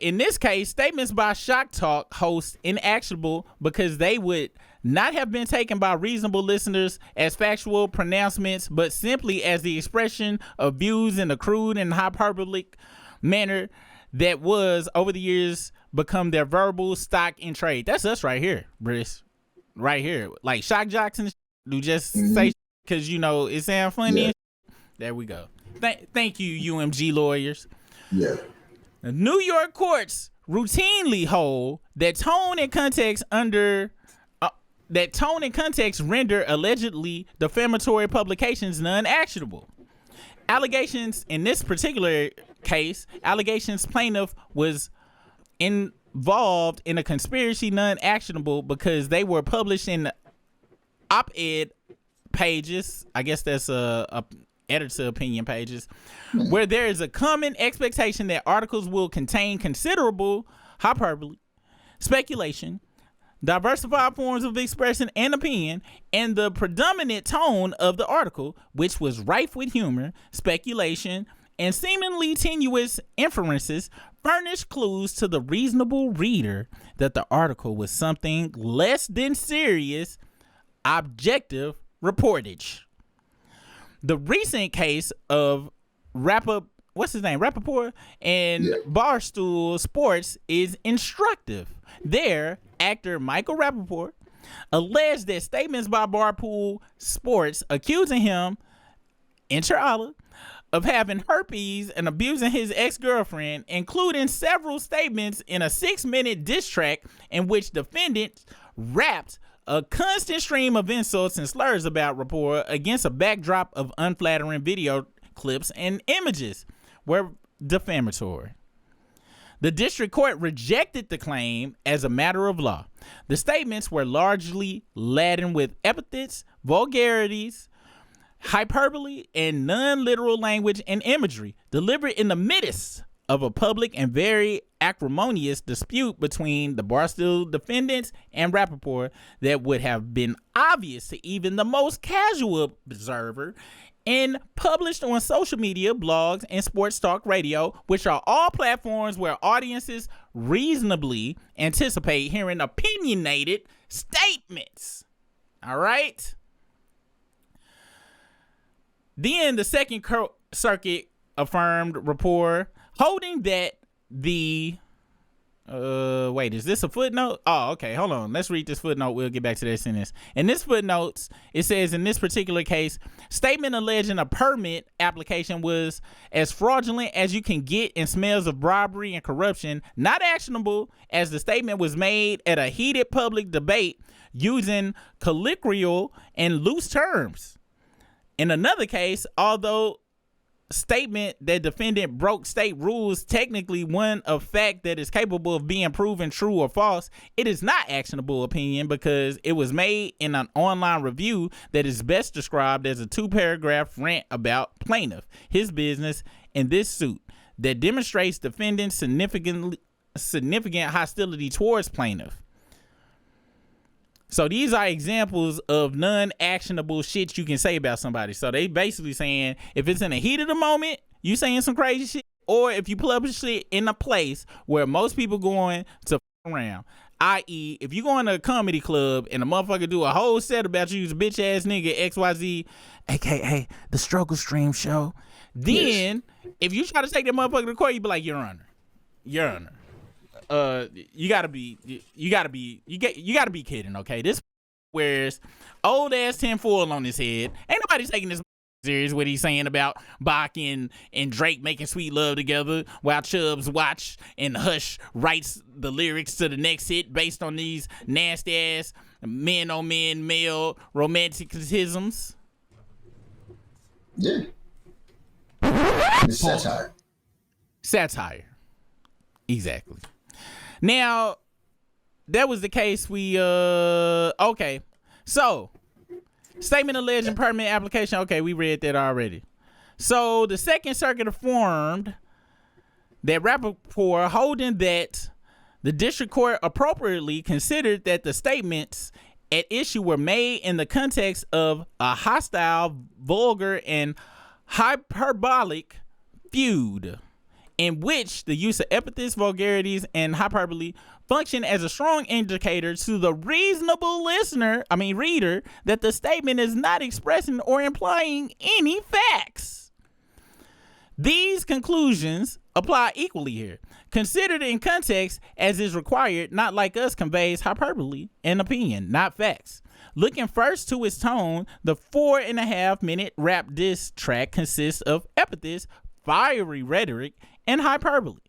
in this case, statements by Shock Talk hosts inactionable because they would not have been taken by reasonable listeners as factual pronouncements, but simply as the expression of views in a crude and hyperbolic manner that was, over the years, become their verbal stock in trade. That's us right here, Briss. Right here. Like Shock Jocks and do just say because, you know, it sound funny. Yeah. There we go. Thank you, UMG lawyers. Yeah. The New York courts routinely hold that tone and context render allegedly defamatory publications non-actionable. Allegations in this particular case, plaintiff was involved in a conspiracy non-actionable because they were published in op-ed pages. I guess that's a editor opinion pages, where there is a common expectation that articles will contain considerable hyperbole, speculation, diversified forms of expression and opinion, and the predominant tone of the article, which was rife with humor, speculation, and seemingly tenuous inferences, furnished clues to the reasonable reader that the article was something less than serious, objective reportage. The recent case of Rappaport and Barstool Sports is instructive. There, actor Michael Rappaport alleged that statements by Barstool Sports accusing him, inter alia, of having herpes and abusing his ex-girlfriend, including several statements in a 6-minute diss track in which defendants rapped a constant stream of insults and slurs about Rapport against a backdrop of unflattering video clips and images were defamatory. The district court rejected the claim as a matter of law. The statements were largely laden with epithets, vulgarities, hyperbole, and non-literal language and imagery, delivered in the midst of a public and very acrimonious dispute between the Barstool defendants and Rappaport that would have been obvious to even the most casual observer, and published on social media, blogs, and sports talk radio, which are all platforms where audiences reasonably anticipate hearing opinionated statements. All right? Then the Second Circuit affirmed Rapport, holding that the wait, is this a footnote? Oh, okay, hold on, let's read this footnote. We'll get back to that sentence. In this footnote, it says, in this particular case, statement alleging a permit application was as fraudulent as you can get and smells of bribery and corruption, not actionable as the statement was made at a heated public debate using colloquial and loose terms. In another case, although statement that defendant broke state rules technically one of fact that is capable of being proven true or false, it is not actionable opinion because it was made in an online review that is best described as a 2-paragraph rant about plaintiff, his business, and this suit that demonstrates defendant's significant hostility towards plaintiff. So these are examples of non-actionable shit you can say about somebody. So they basically saying if it's in the heat of the moment, you saying some crazy shit, or if you publish it in a place where most people going to around, i.e. if you go in a comedy club and a motherfucker do a whole set about you's a bitch ass nigga XYZ, aka the Struggle Stream Show, then if you try to take that motherfucker to court, you be like, Your Honor. You gotta be kidding, okay? This wears old ass tinfoil on his head. Ain't nobody taking this serious what he's saying about Bach and Drake making sweet love together while Chubbs watch and Hush writes the lyrics to the next hit based on these nasty ass men on men male romanticisms. Yeah. It's satire. Satire. Exactly. Now, that was the case okay. So, statement alleged and permit application. Okay, we read that already. So, the Second Circuit affirmed that Rappaport holding that the district court appropriately considered that the statements at issue were made in the context of a hostile, vulgar, and hyperbolic feud, in which the use of epithets, vulgarities, and hyperbole function as a strong indicator to the reasonable reader, that the statement is not expressing or implying any facts. These conclusions apply equally here. Considered in context as is required, Not Like Us conveys hyperbole and opinion, not facts. Looking first to its tone, the 4.5-minute rap diss track consists of epithets, fiery rhetoric, and hyperbole.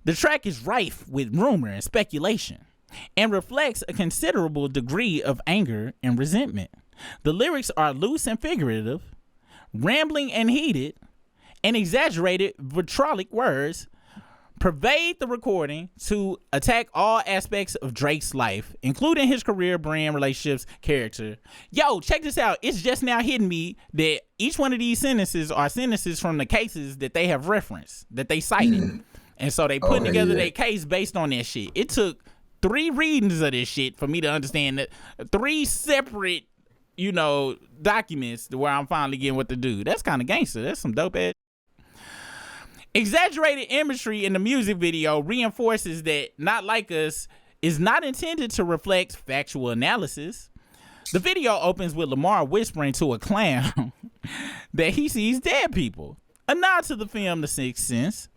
The track is rife with rumor and speculation and reflects a considerable degree of anger and resentment. The lyrics are loose and figurative, rambling and heated, and exaggerated vitriolic words pervade the recording to attack all aspects of Drake's life, including his career, brand, relationships, character. Yo, check this out. It's just now hitting me that each one of these sentences are sentences from the cases that they have referenced, that they cited. And so they putting together their case based on that shit. It took 3 readings of this shit for me to understand that 3 separate, documents where I'm finally getting what to do. That's kind of gangster. That's some dope ass. Exaggerated imagery in the music video reinforces that Not Like Us is not intended to reflect factual analysis. The video opens with Lamar whispering to a clown that he sees dead people, a nod to the film The Sixth Sense,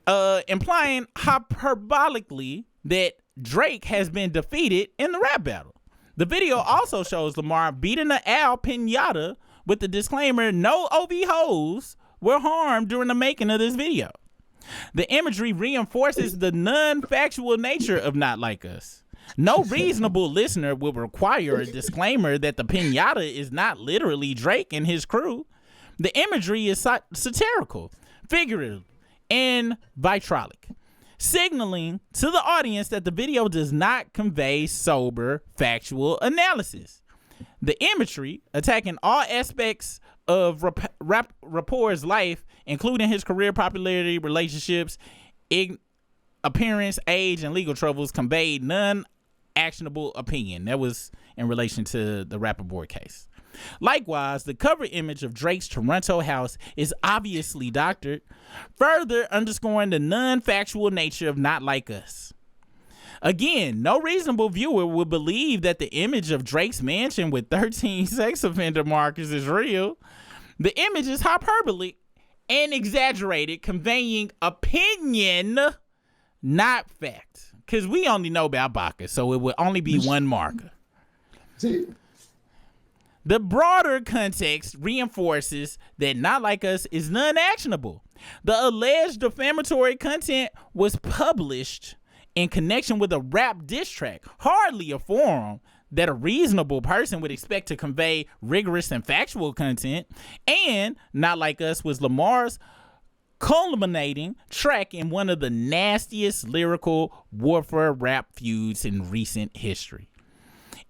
implying hyperbolically that Drake has been defeated in the rap battle. The video also shows Lamar beating an Al Pinata with the disclaimer, no OV hoes were harmed during the making of this video. The imagery reinforces the non-factual nature of Not Like Us. No reasonable listener will require a disclaimer that the pinata is not literally Drake and his crew. The imagery is satirical, figurative, and vitriolic, signaling to the audience that the video does not convey sober, factual analysis. The imagery, attacking all aspects of Rapport's life, including his career, popularity, relationships, appearance, age, and legal troubles, conveyed non-actionable opinion. That was in relation to the Rappaport case. Likewise, the cover image of Drake's Toronto house is obviously doctored, further underscoring the non-factual nature of Not Like Us. Again, no reasonable viewer would believe that the image of Drake's mansion with 13 sex offender markers is real. The image is hyperbolic and exaggerated, conveying opinion, not fact. Because we only know about Baca, so it would only be one marker. The broader context reinforces that Not Like Us is non-actionable. The alleged defamatory content was published in connection with a rap diss track, hardly a forum that a reasonable person would expect to convey rigorous and factual content, and Not Like Us was Lamar's culminating track in one of the nastiest lyrical warfare rap feuds in recent history.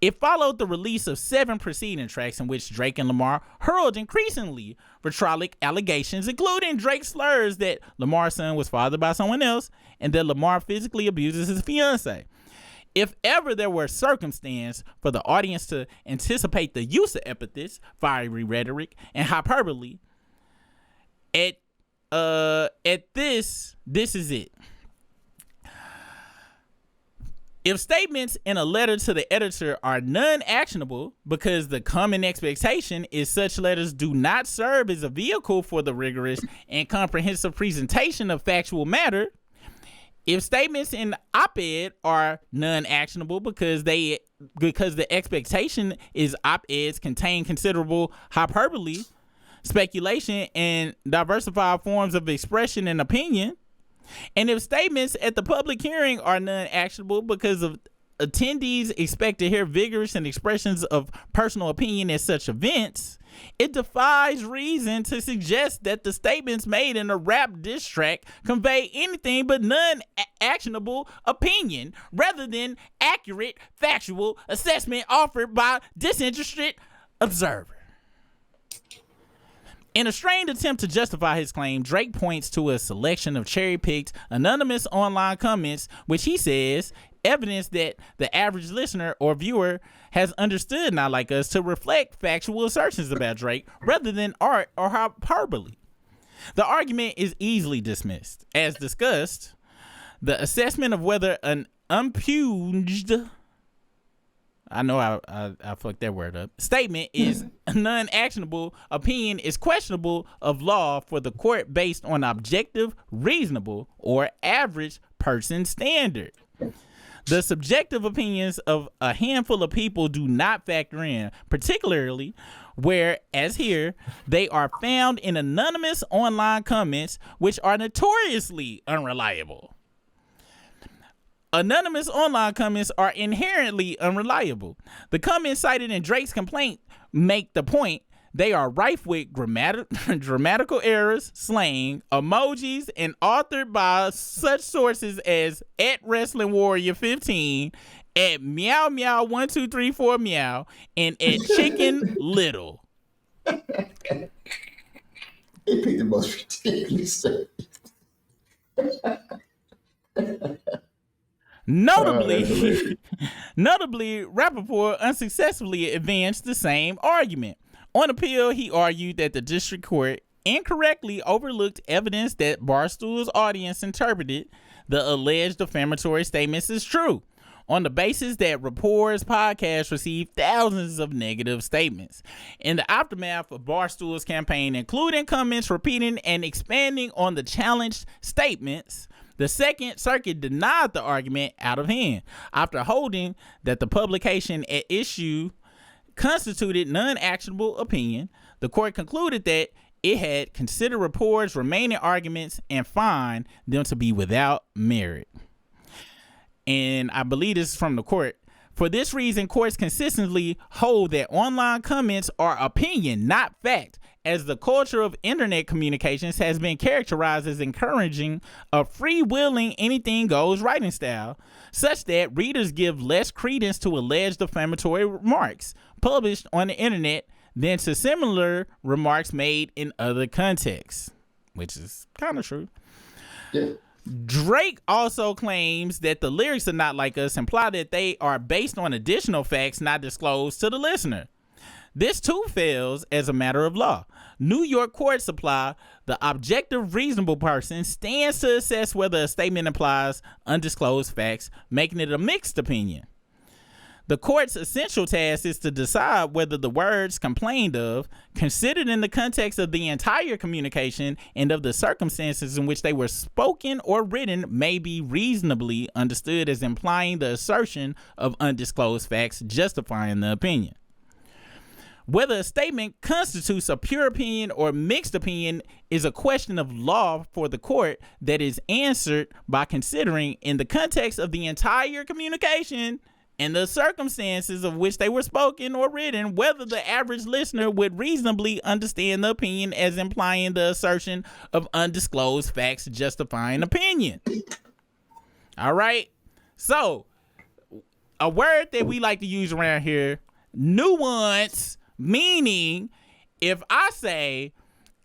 It followed the release of 7 preceding tracks in which Drake and Lamar hurled increasingly vitriolic allegations, including Drake's slurs that Lamar's son was fathered by someone else and that Lamar physically abuses his fiancée. If ever there were circumstance for the audience to anticipate the use of epithets, fiery rhetoric, and hyperbole, this is it. If statements in a letter to the editor are non-actionable because the common expectation is such letters do not serve as a vehicle for the rigorous and comprehensive presentation of factual matter, if statements in op-ed are non-actionable because the expectation is op-eds contain considerable hyperbole, speculation, and diversified forms of expression and opinion, and if statements at the public hearing are non-actionable because attendees expect to hear vigorous and expressions of personal opinion at such events, it defies reason to suggest that the statements made in a rap diss track convey anything but non-actionable opinion rather than accurate, factual assessment offered by disinterested observer. In a strained attempt to justify his claim, Drake points to a selection of cherry-picked, anonymous online comments, which he says evidence that the average listener or viewer has understood Not Like Us to reflect factual assertions about Drake rather than art or hyperbole. The argument is easily dismissed. As discussed, the assessment of whether an unpugned, I know I fucked that word up, statement is non-actionable opinion is questionable of law for the court based on objective, reasonable, or average person standard. The subjective opinions of a handful of people do not factor in, particularly where, as here, they are found in anonymous online comments, which are notoriously unreliable. Anonymous online comments are inherently unreliable. The comments cited in Drake's complaint make the point they are rife with grammatical errors, slang, emojis, and authored by such sources as @WrestlingWarrior15, @meow123 and @Chicken He picked the most ridiculous. Notably, Rappaport unsuccessfully advanced the same argument. On appeal, he argued that the district court incorrectly overlooked evidence that Barstool's audience interpreted the alleged defamatory statements as true, on the basis that Rapport's podcast received thousands of negative statements. In the aftermath of Barstool's campaign, including comments repeating and expanding on the challenged statements, the Second Circuit denied the argument out of hand after holding that the publication at issue constituted non-actionable opinion. The court concluded that it had considered Rapport's remaining arguments and found them to be without merit. And I believe this is from the court. For this reason, courts consistently hold that online comments are opinion, not fact, as the culture of internet communications has been characterized as encouraging a free-wheeling anything-goes writing style, such that readers give less credence to alleged defamatory remarks published on the internet than to similar remarks made in other contexts, which is kind of true. Yeah. Drake also claims that the lyrics of Not Like Us imply that they are based on additional facts not disclosed to the listener. This too fails as a matter of law. New York courts apply the objective reasonable person stands to assess whether a statement implies undisclosed facts, making it a mixed opinion. The court's essential task is to decide whether the words complained of, considered in the context of the entire communication and of the circumstances in which they were spoken or written, may be reasonably understood as implying the assertion of undisclosed facts justifying the opinion. Whether a statement constitutes a pure opinion or mixed opinion is a question of law for the court that is answered by considering, in the context of the entire communication and the circumstances of which they were spoken or written, whether the average listener would reasonably understand the opinion as implying the assertion of undisclosed facts justifying opinion. All right. So, a word that we like to use around here, nuance, meaning if I say,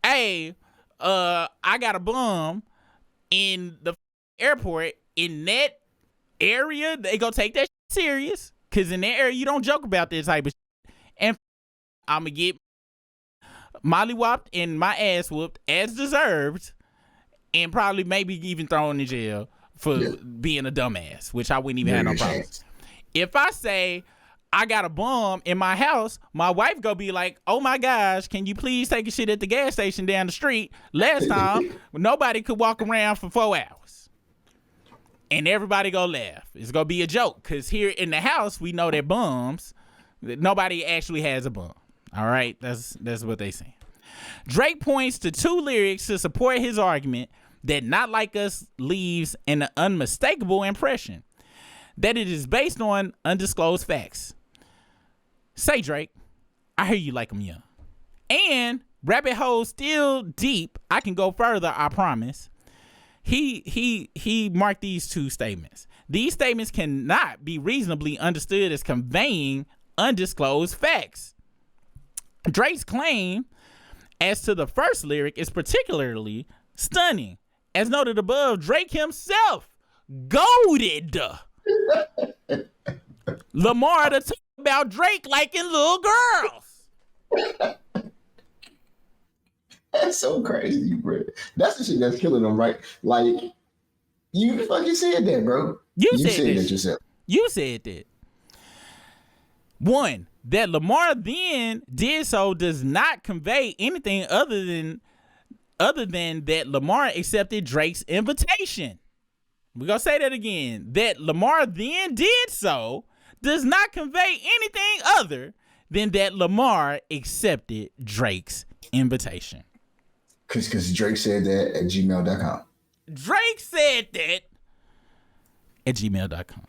hey, I got a bum in the airport, in that area, they gonna take that serious, because in that area you don't joke about this type of shit. And I'm gonna get mollywopped and my ass whooped as deserved, and probably maybe even thrown in jail for being a dumbass, which I wouldn't even have no problem. If I say I got a bum in my house, my wife gonna be like, oh my gosh, can you please take a shit at the gas station down the street? Last time nobody could walk around for 4 hours. And everybody gonna laugh. It's gonna be a joke, because here in the house we know that bums, nobody actually has a bum. All right, that's what they say. Drake points to 2 lyrics to support his argument that Not Like Us leaves an unmistakable impression. that it is based on undisclosed facts. Say, Drake, I hear you like them young. And rabbit hole still deep. I can go further, I promise. He marked these two statements. These statements cannot be reasonably understood as conveying undisclosed facts. Drake's claim as to the first lyric is particularly stunning. As noted above, Drake himself goaded Lamar to talk about Drake liking little girls. That's so crazy, bro. That's the shit that's killing them, right? Like, you fucking said that, bro. You said that yourself. You said that. One, that Lamar then did so does not convey anything other than that Lamar accepted Drake's invitation. We're gonna say that again. That Lamar then did so does not convey anything other than that Lamar accepted Drake's invitation. Because Drake said that at gmail.com. Drake said that at gmail.com.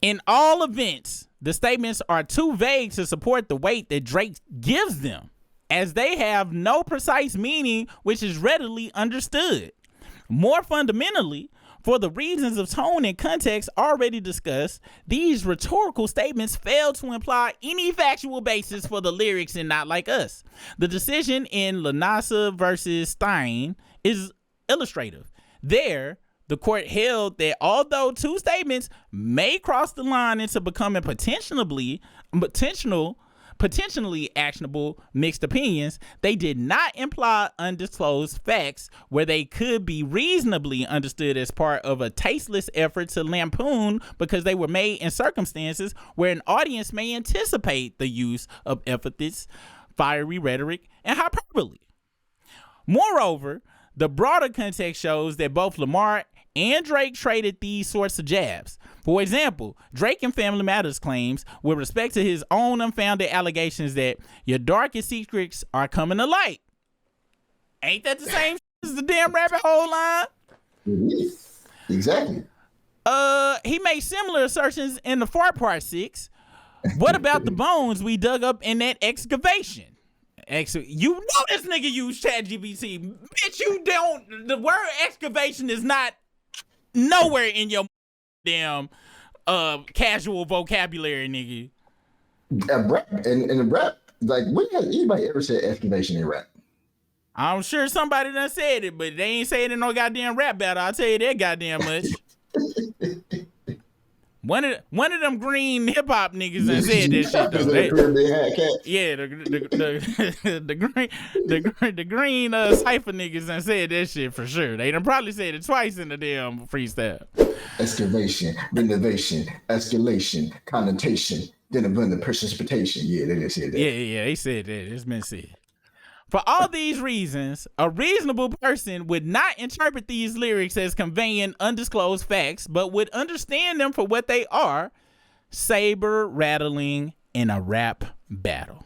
In all events, the statements are too vague to support the weight that Drake gives them, as they have no precise meaning which is readily understood. More fundamentally, for the reasons of tone and context already discussed, these rhetorical statements fail to imply any factual basis for the lyrics in Not Like Us. The decision in Lanasa versus Stein is illustrative. There, the court held that although two statements may cross the line into becoming potentially actionable mixed opinions, they did not imply undisclosed facts where they could be reasonably understood as part of a tasteless effort to lampoon because they were made in circumstances where an audience may anticipate the use of epithets, fiery rhetoric, and hyperbole. Moreover, the broader context shows that both Lamar and Drake traded these sorts of jabs. For example, Drake in Family Matters claims, with respect to his own unfounded allegations, that your darkest secrets are coming to light. Ain't that the same as the damn rabbit hole line? Exactly. He made similar assertions in the Fart Part 6. What about the bones we dug up in that excavation? You know this nigga use ChatGPT. Bitch, you don't. The word excavation is not nowhere in your damn casual vocabulary, nigga. Rap, in the rap, like, when has anybody ever said excavation in rap? I'm sure somebody done said it, but they ain't saying it in no goddamn rap battle. I'll tell you that goddamn much. One of them green hip hop niggas done said that shit though. Yeah, the green cipher niggas done said that shit for sure. They done probably said it twice in the damn freestyle. Excavation, renovation, escalation, connotation, then abundant precipitation. Yeah, they just said that. Yeah, they said that. It's been said. For all these reasons, a reasonable person would not interpret these lyrics as conveying undisclosed facts, but would understand them for what they are: saber rattling in a rap battle.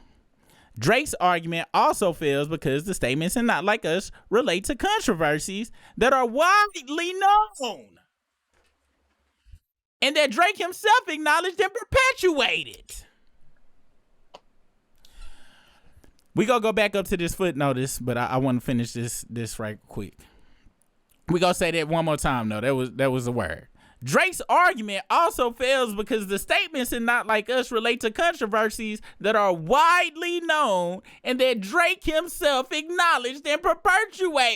Drake's argument also fails because the statements in Not Like Us relate to controversies that are widely known and that Drake himself acknowledged and perpetuated. We gonna go back up to this footnotice, but I want to finish this right quick. We gonna say that one more time though. That was a word. Drake's argument also fails because the statements in Not Like Us relate to controversies that are widely known and that Drake himself acknowledged and perpetuated.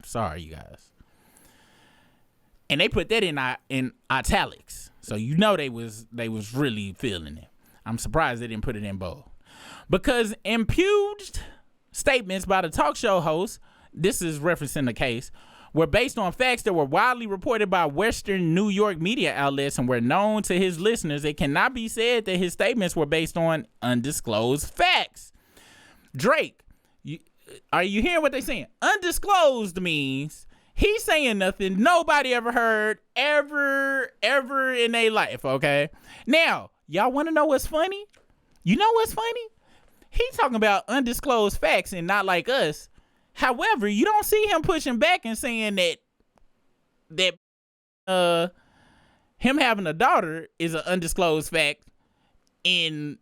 Sorry, you guys. And they put that in italics. So you know they was really feeling it. I'm surprised they didn't put it in bold. Because impugned statements by the talk show host, this is referencing the case, were based on facts that were widely reported by Western New York media outlets and were known to his listeners, it cannot be said that his statements were based on undisclosed facts. Drake, are you hearing what they're saying? Undisclosed means he's saying nothing nobody ever heard ever in their life, okay? Now, y'all want to know what's funny? You know what's funny? He talking about undisclosed facts and Not Like Us. However, you don't see him pushing back and saying that him having a daughter is an undisclosed fact in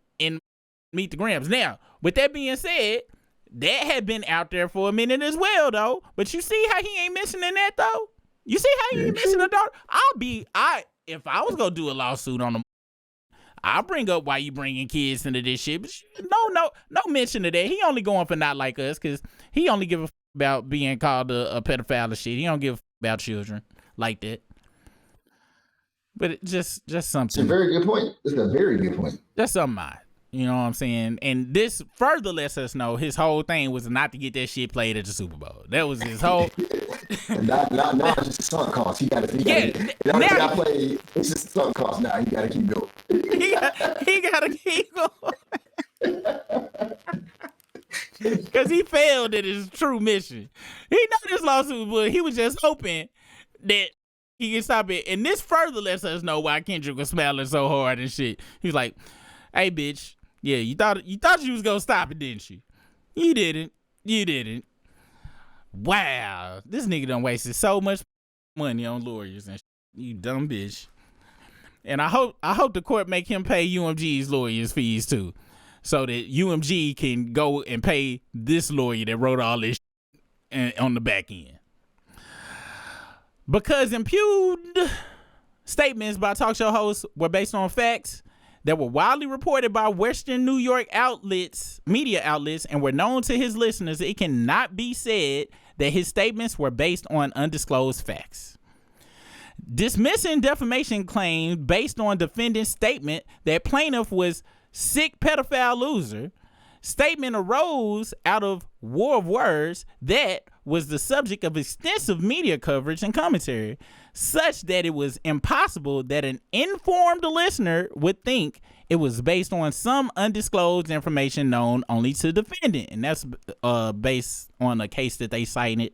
Meet the Grams. Now, with that being said, that had been out there for a minute as well, though. But you see how he ain't mentioning that, though? You see how he ain't mentioning a daughter? If I was gonna do a lawsuit on him, I'll bring up why you bringing kids into this shit. But no mention of that. He only going for not like us because he only give a f- about being called a pedophile and shit. He don't give a f- about children like that. But it just something. It's a very good point. It's a very good point. Just something odd. You know what I'm saying? And this further lets us know his whole thing was not to get that shit played at the Super Bowl. That was his whole. Now it's just sunk cost. He got to play. It's just sunk cost. Now he got to keep going. he got to keep going. Because he failed at his true mission. He know this lawsuit, but he was just hoping that he can stop it. And this further lets us know why Kendrick was smiling so hard and shit. He was like, "Hey, bitch. Yeah, you thought you was gonna stop it, didn't you? You didn't. Wow, this nigga done wasted so much money on lawyers and shit. You dumb bitch." And I hope the court make him pay UMG's lawyers fees too, so that UMG can go and pay this lawyer that wrote all this shit on the back end. Because impugned statements by talk show hosts were based on facts that were widely reported by Western New York media outlets, and were known to his listeners, it cannot be said that his statements were based on undisclosed facts. Dismissing defamation claims based on defendant's statement that plaintiff was sick pedophile loser, statement arose out of war of words that was the subject of extensive media coverage and commentary, such that it was impossible that an informed listener would think it was based on some undisclosed information known only to the defendant. And that's based on a case that they cited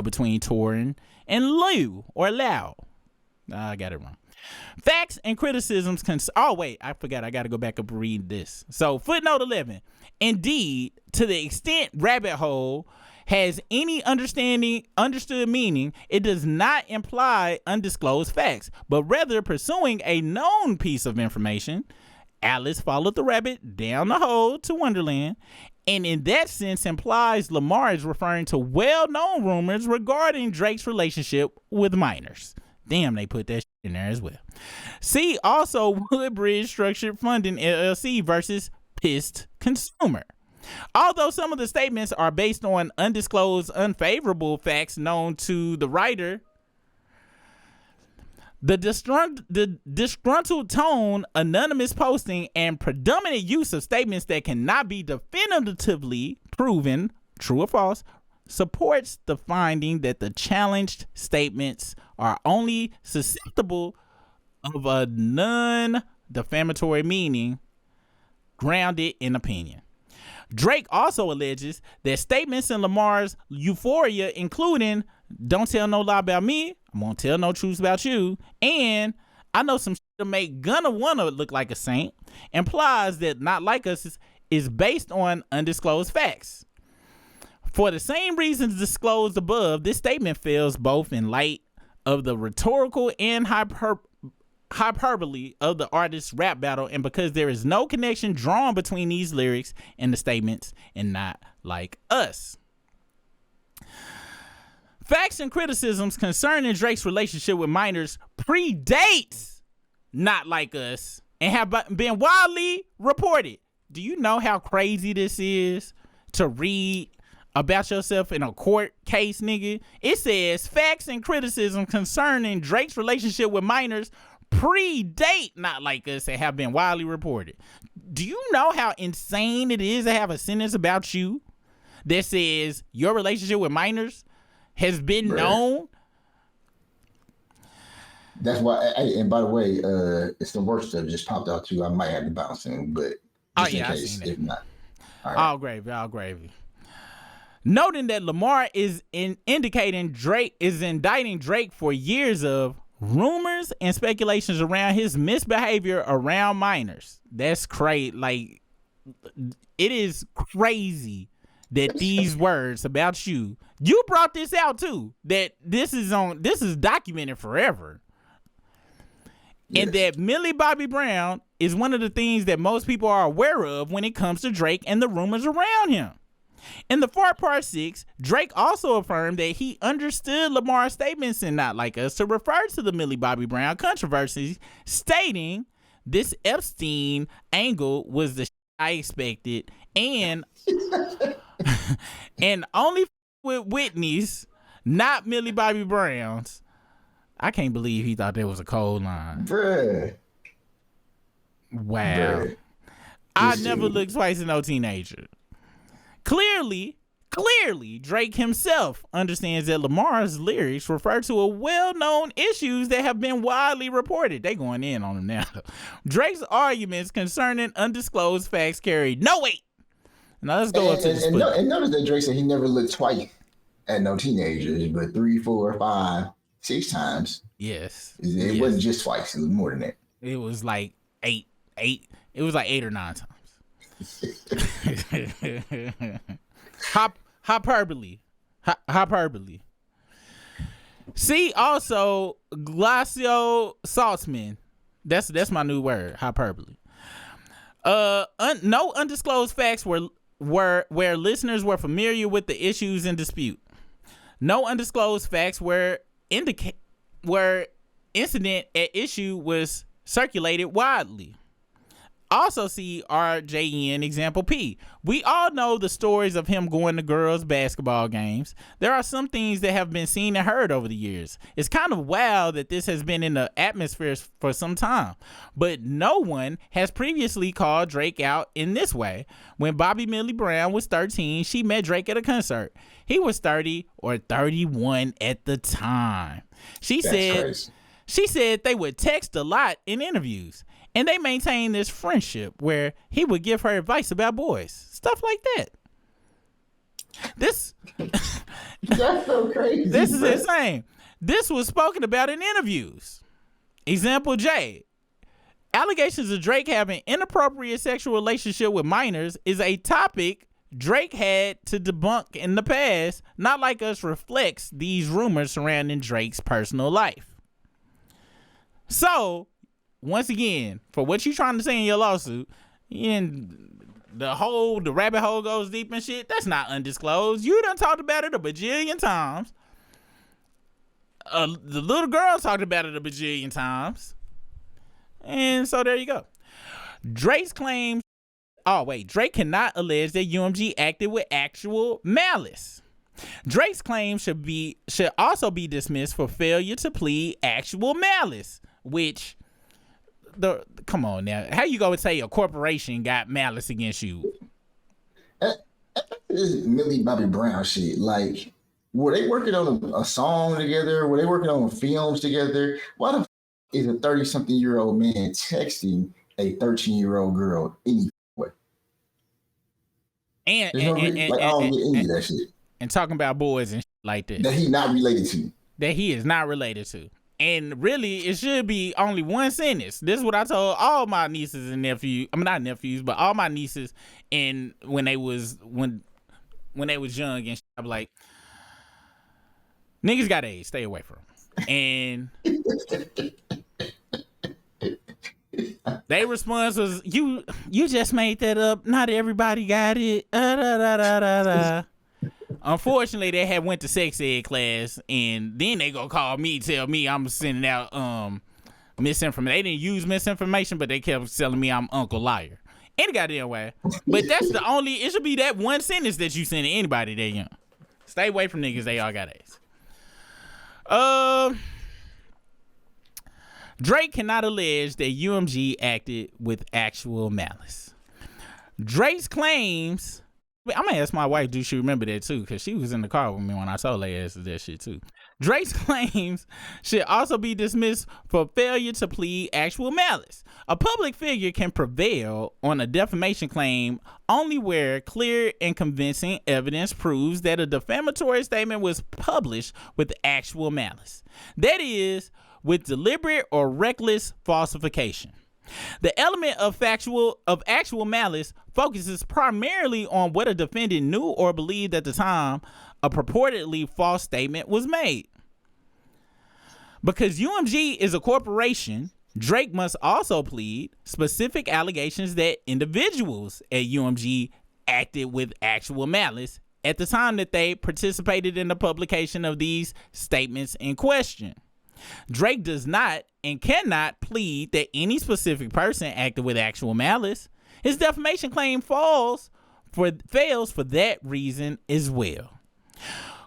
between Torin and Lau. I got it wrong. Facts and criticisms I forgot. I got to go back up and read this. So footnote 11. Indeed, to the extent rabbit hole has any understood meaning, it does not imply undisclosed facts, but rather pursuing a known piece of information. Alice followed the rabbit down the hole to Wonderland, and in that sense implies Lamar is referring to well-known rumors regarding Drake's relationship with minors. Damn, they put that shit in there as well. See also Woodbridge Structured Funding LLC versus Pissed Consumer. Although some of the statements are based on undisclosed, unfavorable facts known to the writer, the disgruntled tone, anonymous posting, and predominant use of statements that cannot be definitively proven, true or false, supports the finding that the challenged statements are only susceptible of a non-defamatory meaning grounded in opinion. Drake also alleges that statements in Lamar's Euphoria, including "Don't tell no lie about me, I won't tell no truths about you," and "I know some shit to make Gunna Wanna look like a saint," implies that Not Like Us is based on undisclosed facts. For the same reasons disclosed above, this statement fails both in light of the rhetorical and hyperbole of the artist's rap battle, and because there is no connection drawn between these lyrics and the statements in Not Like Us. Facts and criticisms concerning Drake's relationship with minors predates Not Like Us and have been widely reported. Do you know how crazy this is to read about yourself in a court case, nigga? It says facts and criticism concerning Drake's relationship with minors predate Not Like Us and have been widely reported. Do you know how insane it is to have a sentence about you that says your relationship with minors has been known? That's why. And by the way, it's the worst stuff just popped out too. I might have to bounce soon, but just in case, if not, all gravy. Noting that Lamar is indicting Drake is indicting Drake for years of rumors and speculations around his misbehavior around minors. That's crazy. Like, it is crazy that these words about you brought this out too, that this is documented forever. Yes. And that Millie Bobby Brown is one of the things that most people are aware of when it comes to Drake and the rumors around him. In the Fart Part 6, Drake also affirmed that he understood Lamar's statements in Not Like Us to refer to the Millie Bobby Brown controversy, stating, "This Epstein angle was the shit I expected, and and only with Whitney's, not Millie Bobby Brown's." I can't believe he thought that was a cold line. Bruh. Wow. Bruh. I never looked twice at no teenager. Clearly, Drake himself understands that Lamar's lyrics refer to a well-known issues that have been widely reported. They going in on him now. Drake's arguments concerning undisclosed facts carry no weight. Now let's go up to this. And notice that Drake said he never looked twice at no teenagers, but 3, 4, 5, 6 times. Yes. It wasn't just twice. It was more than that. It was like 8. It was like 8 or 9 times. Hyperbole. See also Glacio Saltzman. That's my new word. Hyperbole. No undisclosed facts were where listeners were familiar with the issues in dispute. No undisclosed facts where incident at issue was circulated widely. Also see RJN example P. We all know the stories of him going to girls' basketball games. There are some things that have been seen and heard over the years. It's kind of wild that this has been in the atmosphere for some time, but no one has previously called Drake out in this way. When Bobby Millie Brown was 13, she met Drake at a concert. He was 30 or 31 at the time. She said they would text a lot in interviews. And they maintained this friendship where he would give her advice about boys. Stuff like that. This that's so crazy. This is insane. This was spoken about in interviews. Example J. Allegations of Drake having inappropriate sexual relationship with minors is a topic Drake had to debunk in the past. Not Like Us reflects these rumors surrounding Drake's personal life. So, once again, for what you trying to say in your lawsuit, and the rabbit hole goes deep and shit, that's not undisclosed. You done talked about it a bajillion times. The little girl talked about it a bajillion times. And so there you go. Drake cannot allege that UMG acted with actual malice. Drake's claim should also be dismissed for failure to plead actual malice, which come on now. How you gonna say a corporation got malice against you? This Millie Bobby Brown shit. Like, were they working on a song together? Were they working on films together? Why the is a 30-something-year-old man texting a 13-year-old girl any way? I don't get any of that shit. And talking about boys and shit like that. That he not related to. That he is not related to. And really, it should be only one sentence. This is what I told all my nieces and nephews. I'm not nephews, but all my nieces. And when they was young and shit, I'm like, niggas got AIDS. Stay away from them. And their response was, "You just made that up. Not everybody got it." Unfortunately, they had went to sex ed class, and then they gonna call me, tell me I'm sending out misinformation. They didn't use misinformation, but they kept telling me I'm Uncle Liar. Any goddamn way. But that's the only. It should be that one sentence that you send to anybody that young. Stay away from niggas. They all got AIDS. Drake cannot allege that UMG acted with actual malice. Drake's claims. I'm gonna ask my wife, do she remember that too? Because she was in the car with me when I told her ass that shit too. Drake's claims should also be dismissed for failure to plead actual malice. A public figure can prevail on a defamation claim only where clear and convincing evidence proves that a defamatory statement was published with actual malice. That is, with deliberate or reckless falsification. The element of actual malice focuses primarily on what a defendant knew or believed at the time a purportedly false statement was made. Because UMG is a corporation, Drake must also plead specific allegations that individuals at UMG acted with actual malice at the time that they participated in the publication of these statements in question. Drake does not and cannot plead that any specific person acted with actual malice. His defamation claim fails for that reason as well.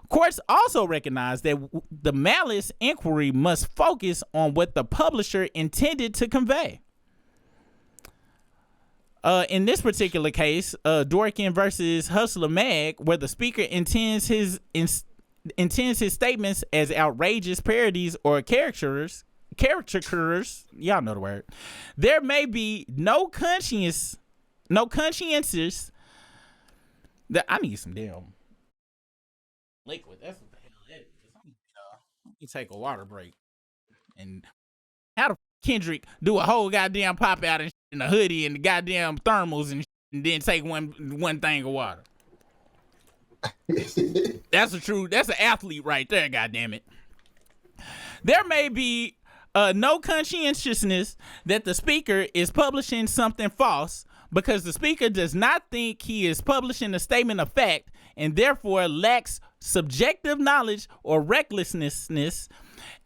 Courts also recognize that the malice inquiry must focus on what the publisher intended to convey. In this particular case, Dorkin versus Hustler Mag, where the speaker intends his statements as outrageous parodies or caricatures, y'all know the word. There may be no conscientious that I need some damn liquid. That's what the hell that is. Let me take a water break. And how the Kendrick do a whole goddamn pop out in a hoodie and the goddamn thermals and then take one thing of water? That's an athlete right there, goddammit. There may be no conscientiousness that the speaker is publishing something false because the speaker does not think he is publishing a statement of fact and therefore lacks subjective knowledge or recklessness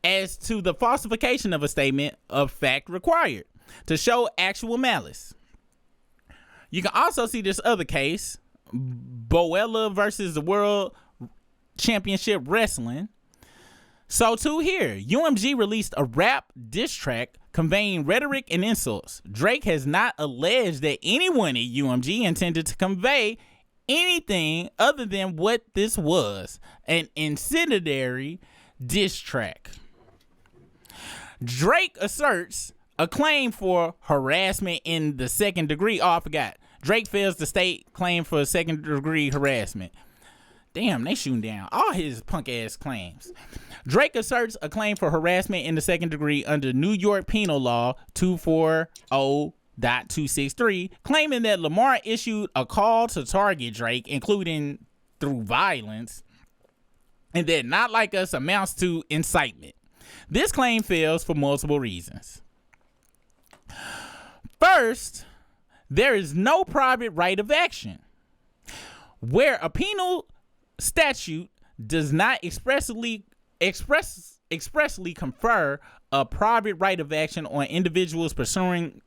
as to the falsification of a statement of fact required to show actual malice. You can also see this other case, Boella versus the World Championship Wrestling. So too here, UMG released a rap diss track conveying rhetoric and insults. Drake has not alleged that anyone at UMG intended to convey anything other than what this was, an incendiary diss track. Drake asserts a claim for harassment in the second degree. Oh, I forgot. Drake fails to state claim for second degree harassment. Damn, they shooting down all his punk ass claims. Drake asserts a claim for harassment in the second degree under New York Penal Law 240.263, claiming that Lamar issued a call to target Drake, including through violence, and that Not Like Us amounts to incitement. This claim fails for multiple reasons. First, there is no private right of action. Where a penal statute does not expressly confer a private right of action on individuals pursuing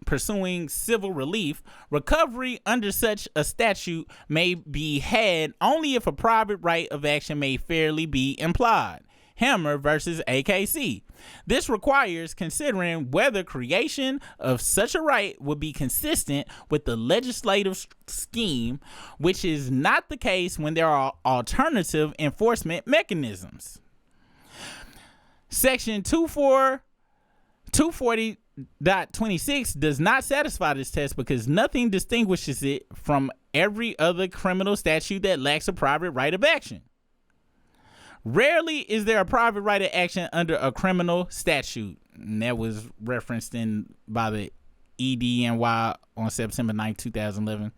civil relief, recovery under such a statute may be had only if a private right of action may fairly be implied. Hammer versus AKC. This requires considering whether creation of such a right would be consistent with the legislative scheme, which is not the case when there are alternative enforcement mechanisms. Section 240.26 does not satisfy this test because nothing distinguishes it from every other criminal statute that lacks a private right of action. Rarely is there a private right of action under a criminal statute. And that was referenced by the EDNY on September 9, 2011.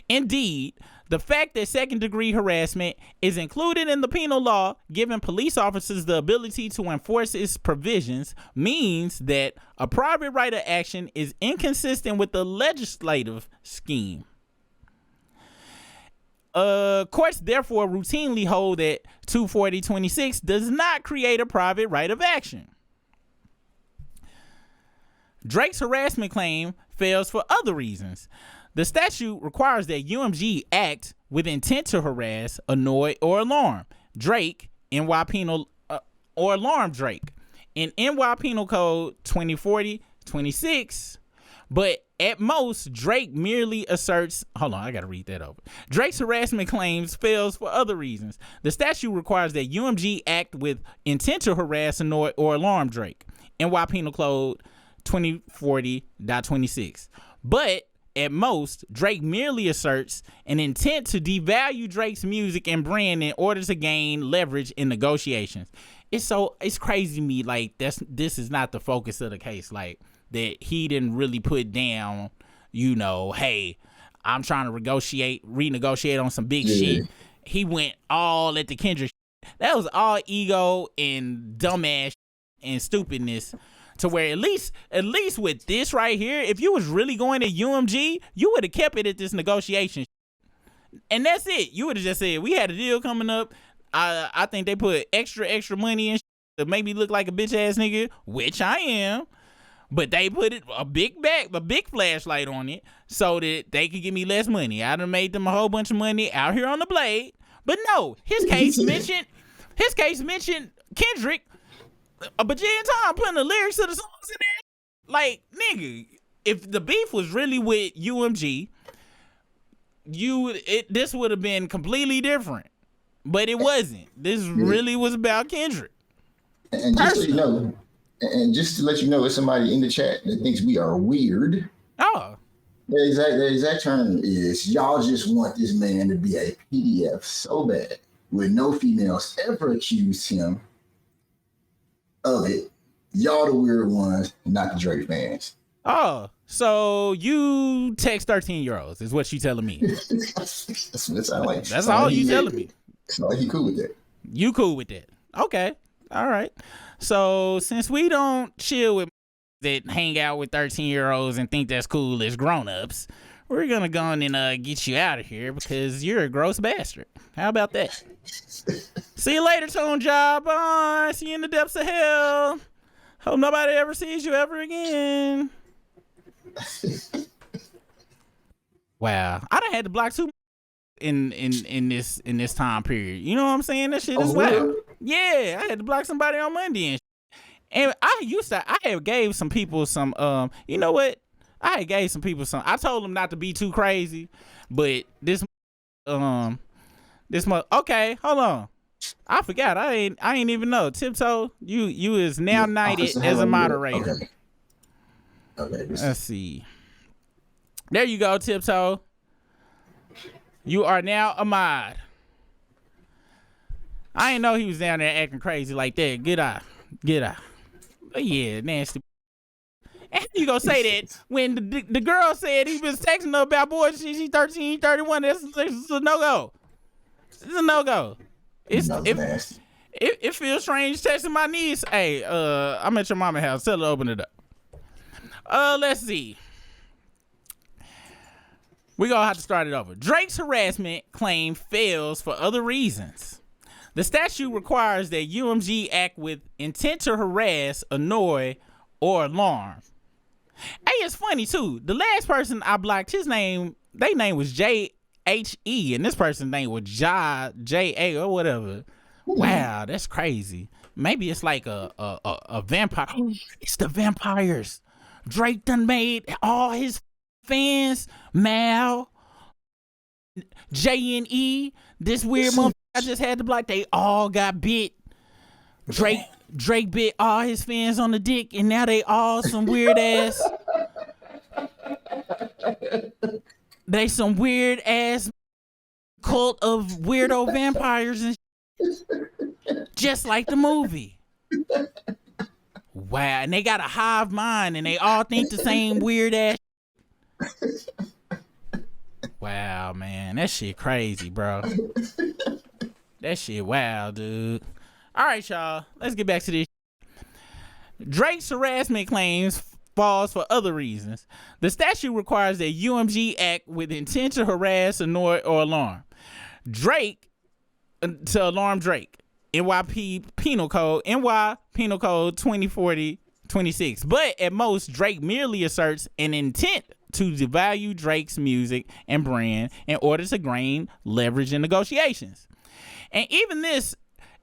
Indeed, the fact that second degree harassment is included in the penal law, giving police officers the ability to enforce its provisions, means that a private right of action is inconsistent with the legislative scheme. Courts therefore routinely hold that 240.26 does not create a private right of action. Drake's harassment claim fails for other reasons. The statute requires that UMG act with intent to harass, annoy, or alarm Drake, or alarm Drake in NY Penal Code 2040.26. But at most, Drake merely asserts, hold on, I gotta read that over. Drake's harassment claims fails for other reasons. The statute requires that UMG act with intent to harass, annoy, or alarm Drake. NY Penal Code 2040.26. But at most, Drake merely asserts an intent to devalue Drake's music and brand in order to gain leverage in negotiations. It's crazy to me, like, this is not the focus of the case, like, that he didn't really put down, you know, hey, I'm trying to renegotiate on some big shit. He went all at the Kendrick shit. That was all ego and dumbass and stupidness, to where at least with this right here, if you was really going to UMG, you would have kept it at this negotiation. And that's it. You would have just said, we had a deal coming up. I think they put extra money in to make me look like a bitch ass nigga, which I am. But they put a big flashlight on it so that they could give me less money. I done made them a whole bunch of money out here on the blade. But no, his case mentioned Kendrick a bajillion times, putting the lyrics to the songs in there. Like, nigga, if the beef was really with UMG, this would have been completely different. But it wasn't. This really was about Kendrick. And just so you know, and just to let you know, there's somebody in the chat that thinks we are weird. Oh. The exact term is, y'all just want this man to be a PDF so bad, with no females ever accused him of it. Y'all the weird ones, not the Drake fans. Oh, so you text 13-year-olds is what you telling me. That's what it sounds like. That's all you telling me. It's not like he cool with that. You cool with that. Okay. All right. So since we don't chill with that hang out with 13-year-olds and think that's cool as grown-ups, we're going to go on and get you out of here because you're a gross bastard. How about that? See you later, Tone Job. Bye. See you in the depths of hell. Hope nobody ever sees you ever again. Wow. I done had to block 2 in this time period. You know what I'm saying? That shit is wild. Yeah, I had to block somebody on Monday and shit. And I had gave some people some you know what? I had gave some people some. I told them not to be too crazy, but this okay, hold on. I forgot. I ain't even know. Tiptoe, you is now knighted as a moderator. Okay. Let's see. There you go, Tiptoe. You are now a mod. I didn't know he was down there acting crazy like that. Get out. But yeah, nasty. And how you gonna say that when the girl said he was texting her about boys, she's 13, 31, that's a no-go. It's a no-go. It feels strange texting my niece. Hey, I'm at your mama's house. Tell her to open it up. Let's see. We're gonna have to start it over. Drake's harassment claim fails for other reasons. The statute requires that UMG act with intent to harass, annoy, or alarm. Hey, it's funny too. The last person I blocked, their name was JHE, and this person's name was JA or whatever. Wow, that's crazy. Maybe it's like a vampire. It's the vampires. Drake done made all his fans, Mal, JNE, this weird motherfucker I just had to block, they all got bit. Drake bit all his fans on the dick, and now they all some weird ass. They some weird ass cult of weirdo vampires and just like the movie. Wow, and they got a hive mind, and they all think the same weird ass. Wow, man, that shit crazy, bro. That shit wild, dude. All right, y'all, let's get back to this. Drake's harassment claims falls for other reasons. The statute requires that UMG act with intent to harass, annoy, or alarm Drake, to alarm Drake. NY Penal Code 2040-26. But at most, Drake merely asserts an intent to devalue Drake's music and brand in order to gain leverage in negotiations. And even this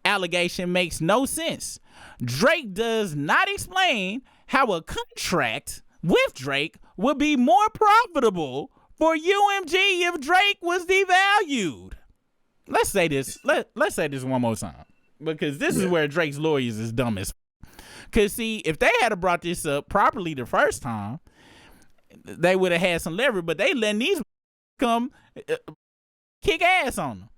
allegation makes no sense. Drake does not explain how a contract with Drake would be more profitable for UMG if Drake was devalued. Let's say this. Let's say this one more time, because this is where Drake's lawyers is dumb as. Cause see, if they had brought this up properly the first time, they would have had some leverage, but they letting these come kick ass on them.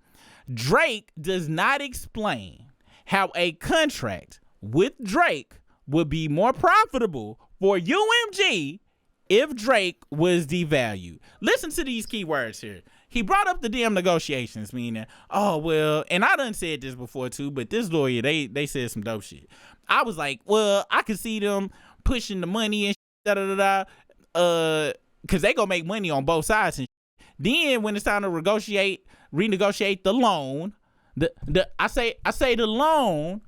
Drake does not explain how a contract with Drake would be more profitable for UMG if Drake was devalued. Listen to these key words here. He brought up the damn negotiations, meaning, oh, well, and I done said this before too, but this lawyer, they said some dope shit. I was like, well, I could see them pushing the money and because they gonna make money on both sides. And then when it's time to renegotiate the loan, I say the loan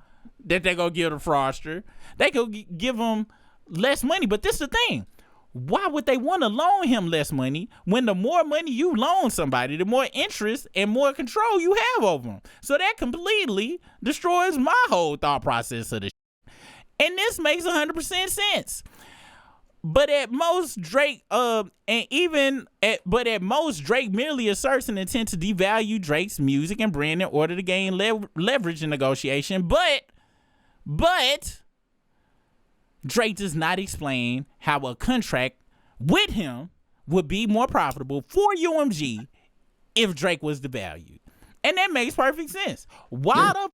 that they gonna give the fraudster, they could give them less money. But this is the thing. Why would they want to loan him less money when the more money you loan somebody, the more interest and more control you have over them? So that completely destroys my whole thought process of this shit. And this makes 100% sense. But at most, Drake, Drake merely asserts an intent to devalue Drake's music and brand in order to gain leverage in negotiation. But Drake does not explain how a contract with him would be more profitable for UMG if Drake was devalued. And that makes perfect sense. Why the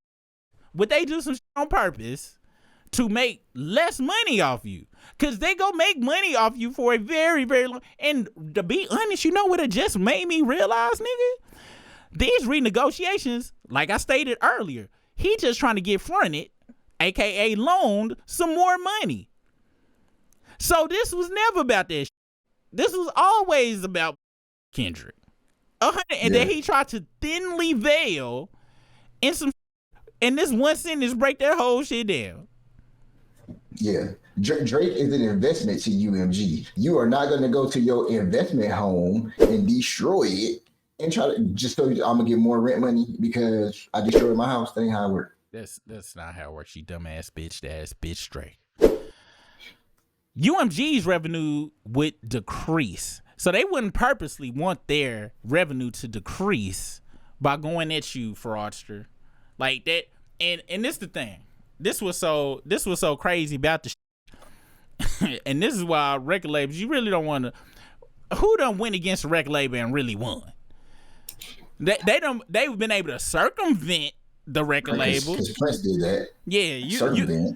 would they do some shit on purpose to make less money off you? Because they go make money off you for a very, very long. And to be honest, you know what it just made me realize, nigga? These renegotiations, like I stated earlier, he just trying to get fronted, aka loaned, some more money. So this was never about that shit. This was always about Kendrick. And then he tried to thinly veil in this one sentence break that whole shit down. Yeah. Drake is an investment to UMG. You are not going to go to your investment home and destroy it and try to just so I'm going to get more rent money because I destroyed my house. That ain't how it works. That's not how it works, you dumbass bitch Drake. UMG's revenue would decrease. So they wouldn't purposely want their revenue to decrease by going at you, fraudster. Like that. And this the thing. This was so crazy about the shit. And this is why record labels, you really don't want to. Who done went against a record label and really won? They've been able to circumvent the record label. Because Prince did that. Yeah,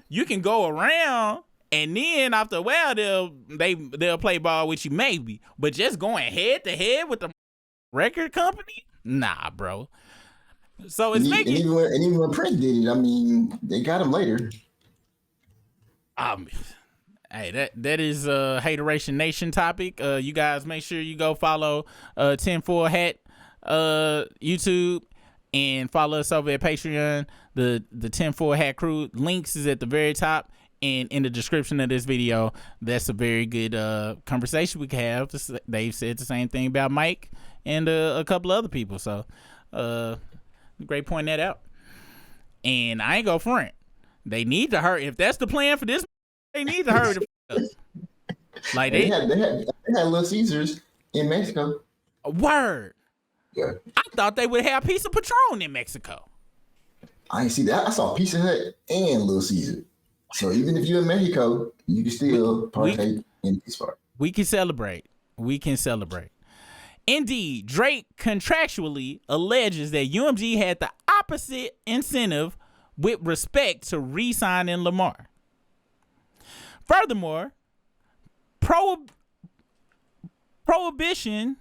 you can go around, and then after a while they'll play ball with you maybe, but just going head to head with the record company, nah, bro. So it's making. And even when Prince did it, I mean, they got him later. Hey, that is a Hateration Nation topic. You guys make sure you go follow 10-4 Hat YouTube and follow us over at Patreon. The 10-4 Hat crew links is at the very top and in the description of this video. That's a very good conversation we can have. They've said the same thing about Mike and a couple other people. So great pointing that out. And I ain't go front. They need to hurry. If that's the plan for this, they need to hurry the up. Like they had Little Caesars in Mexico. Word. Yeah. I thought they would have a piece of Patron in Mexico. I ain't see that. I saw Pizza Hut and Little Caesar. So even if you're in Mexico, you can still partake in this part. We can celebrate. Indeed, Drake contractually alleges that UMG had the opposite incentive with respect to re-signing Lamar. Furthermore, prohibition,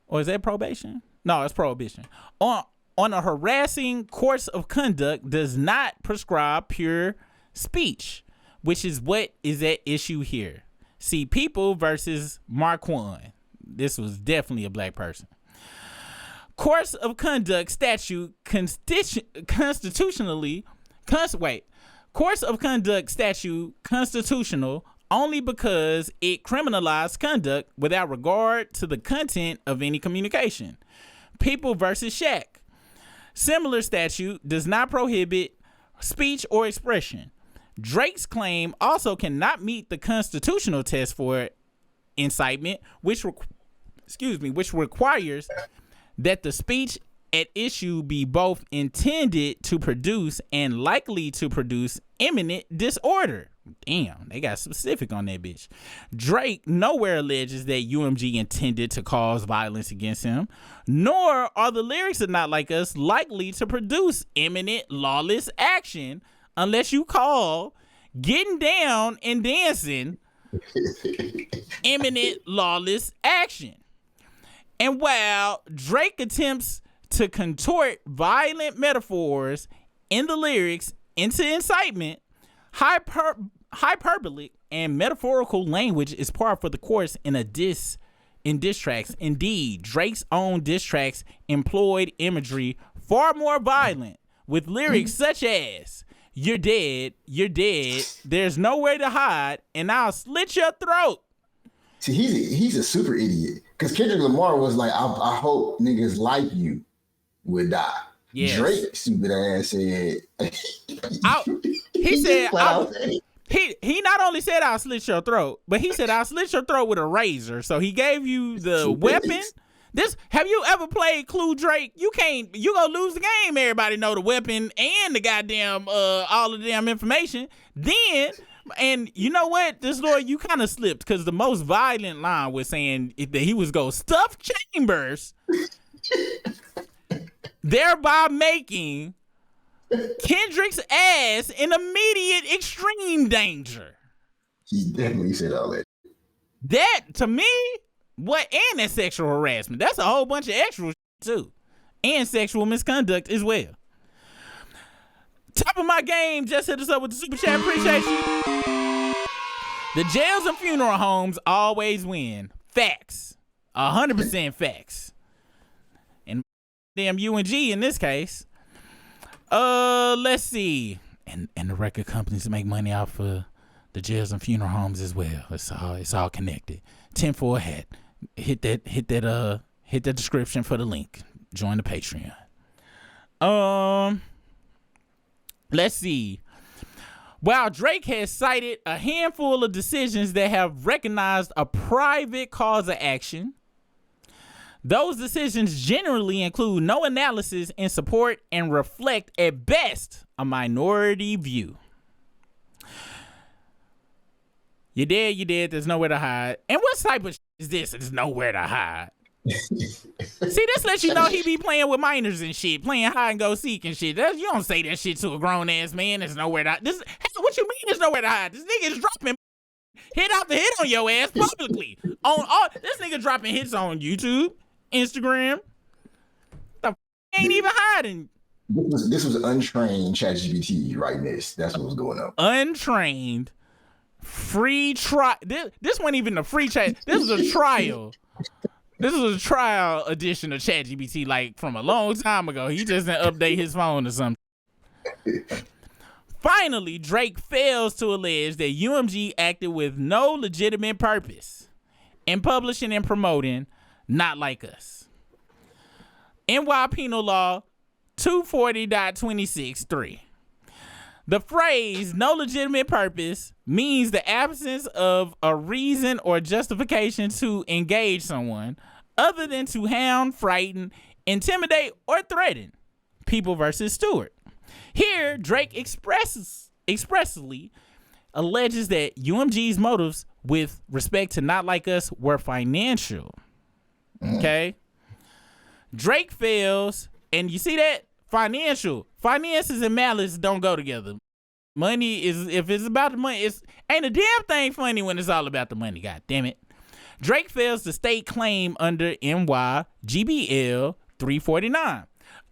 or is that probation? No, it's prohibition. On a harassing course of conduct does not prescribe pure speech, which is what is at issue here. See, People versus Marquand. This was definitely a black person. Course of conduct statute Course of conduct statute constitutional only because it criminalized conduct without regard to the content of any communication. People versus Shaq. Similar statute does not prohibit speech or expression. Drake's claim also cannot meet the constitutional test for incitement, which requires that the speech at issue be both intended to produce and likely to produce imminent disorder. Damn, they got specific on that bitch. Drake nowhere alleges that UMG intended to cause violence against him, nor are the lyrics of Not Like Us likely to produce imminent lawless action unless you call getting down and dancing imminent lawless action. And while Drake attempts to contort violent metaphors in the lyrics into incitement, hyperbolic and metaphorical language is par for the course in diss tracks. Indeed, Drake's own diss tracks employed imagery far more violent, with lyrics such as "You're dead, there's nowhere to hide, and I'll slit your throat." See, he's a super idiot. Because Kendrick Lamar was like, I hope niggas like you would die. Yes. Drake, stupid ass, said he not only said I'll slit your throat, but he said I'll slit your throat with a razor. So he gave you the weapon. Have you ever played Clue Drake? You gonna lose the game. Everybody know the weapon and the goddamn all of the damn information. Then, and you know what? This lawyer, you kind of slipped, because the most violent line was saying that he was gonna stuff Chambers, thereby making Kendrick's ass in immediate extreme danger. He definitely said all that. That, to me, and that's sexual harassment. That's a whole bunch of extra shit too. And sexual misconduct as well. Top of my game, just hit us up with the super chat. Appreciate you. The jails and funeral homes always win. Facts. 100% facts. And damn UMG in this case. Let's see. And the record companies make money off of the jails and funeral homes as well. It's all connected. 10 for a hat. Hit that description for the link. Join the Patreon. Let's see. While Drake has cited a handful of decisions that have recognized a private cause of action, those decisions generally include no analysis in support and reflect, at best, a minority view. You're dead, there's nowhere to hide. And what type of is this? There's nowhere to hide. See, this lets you know he be playing with minors and shit, playing hide and go seek and shit. You don't say that shit to a grown ass man. There's nowhere to hide. What you mean there's nowhere to hide? This nigga is dropping hit after hit on your ass publicly. This nigga dropping hits on YouTube, Instagram. Ain't even hiding. This was untrained ChatGPT writing this. That's what was going on. Untrained, free trial. This wasn't even a free chat. This was a trial. This was a trial edition of ChatGPT, like from a long time ago. He just didn't update his phone or something. Finally, Drake fails to allege that UMG acted with no legitimate purpose in publishing and promoting Not Like Us. NY Penal Law 240.26.3. The phrase "no legitimate purpose" means the absence of a reason or justification to engage someone other than to hound, frighten, intimidate, or threaten. People versus Stewart. Here, Drake expressly alleges that UMG's motives with respect to Not Like Us were financial. Okay? Drake fails, and you see that? Finances and malice don't go together. Money is, if it's about the money, ain't a damn thing funny when it's all about the money. God damn it. Drake fails to state claim under NY GBL 349.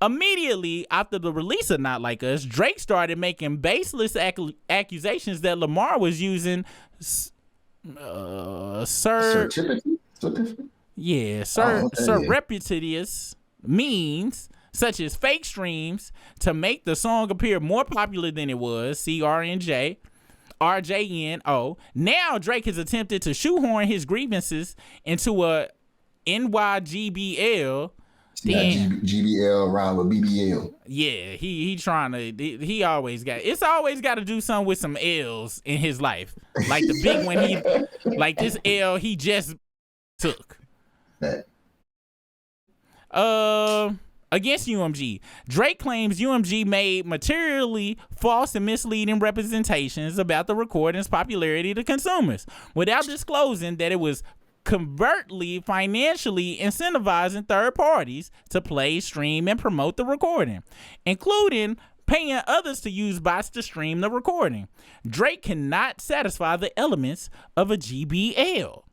Immediately after the release of Not Like Us, Drake started making baseless accusations that Lamar was using surreptitious means such as fake streams to make the song appear more popular than it was. CRNJ. RJNO. Now Drake has attempted to shoehorn his grievances into a NYGBL. GBL rhyme with BBL. Yeah, he trying to. He always got. It's always got to do something with some L's in his life. Like the big one, like this L he just took. against UMG. Drake claims UMG made materially false and misleading representations about the recording's popularity to consumers without disclosing that it was covertly financially incentivizing third parties to play, stream, and promote the recording, including paying others to use bots to stream the recording. Drake cannot satisfy the elements of a GBL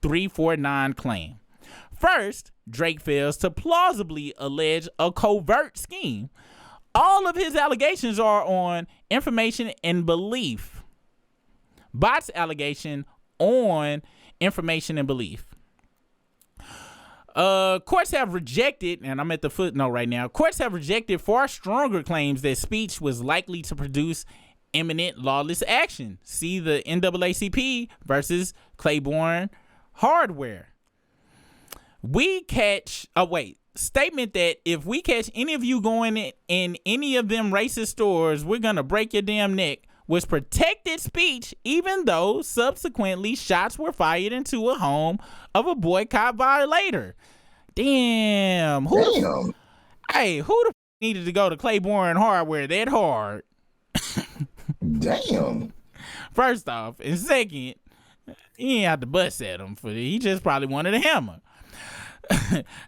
349 claim. First, Drake fails to plausibly allege a covert scheme. All of his allegations are on information and belief. Bot's allegation on information and belief. Courts have rejected, and I'm at the footnote right now, courts have rejected far stronger claims that speech was likely to produce imminent lawless action. See the NAACP versus Claiborne Hardware. Statement that if we catch any of you going in any of them racist stores, we're gonna break your damn neck, was protected speech, even though subsequently shots were fired into a home of a boycott violator. Damn. Who the needed to go to Claiborne Hardware that hard? Damn. First off, and second, he ain't have to bust at him for it. He just probably wanted a hammer.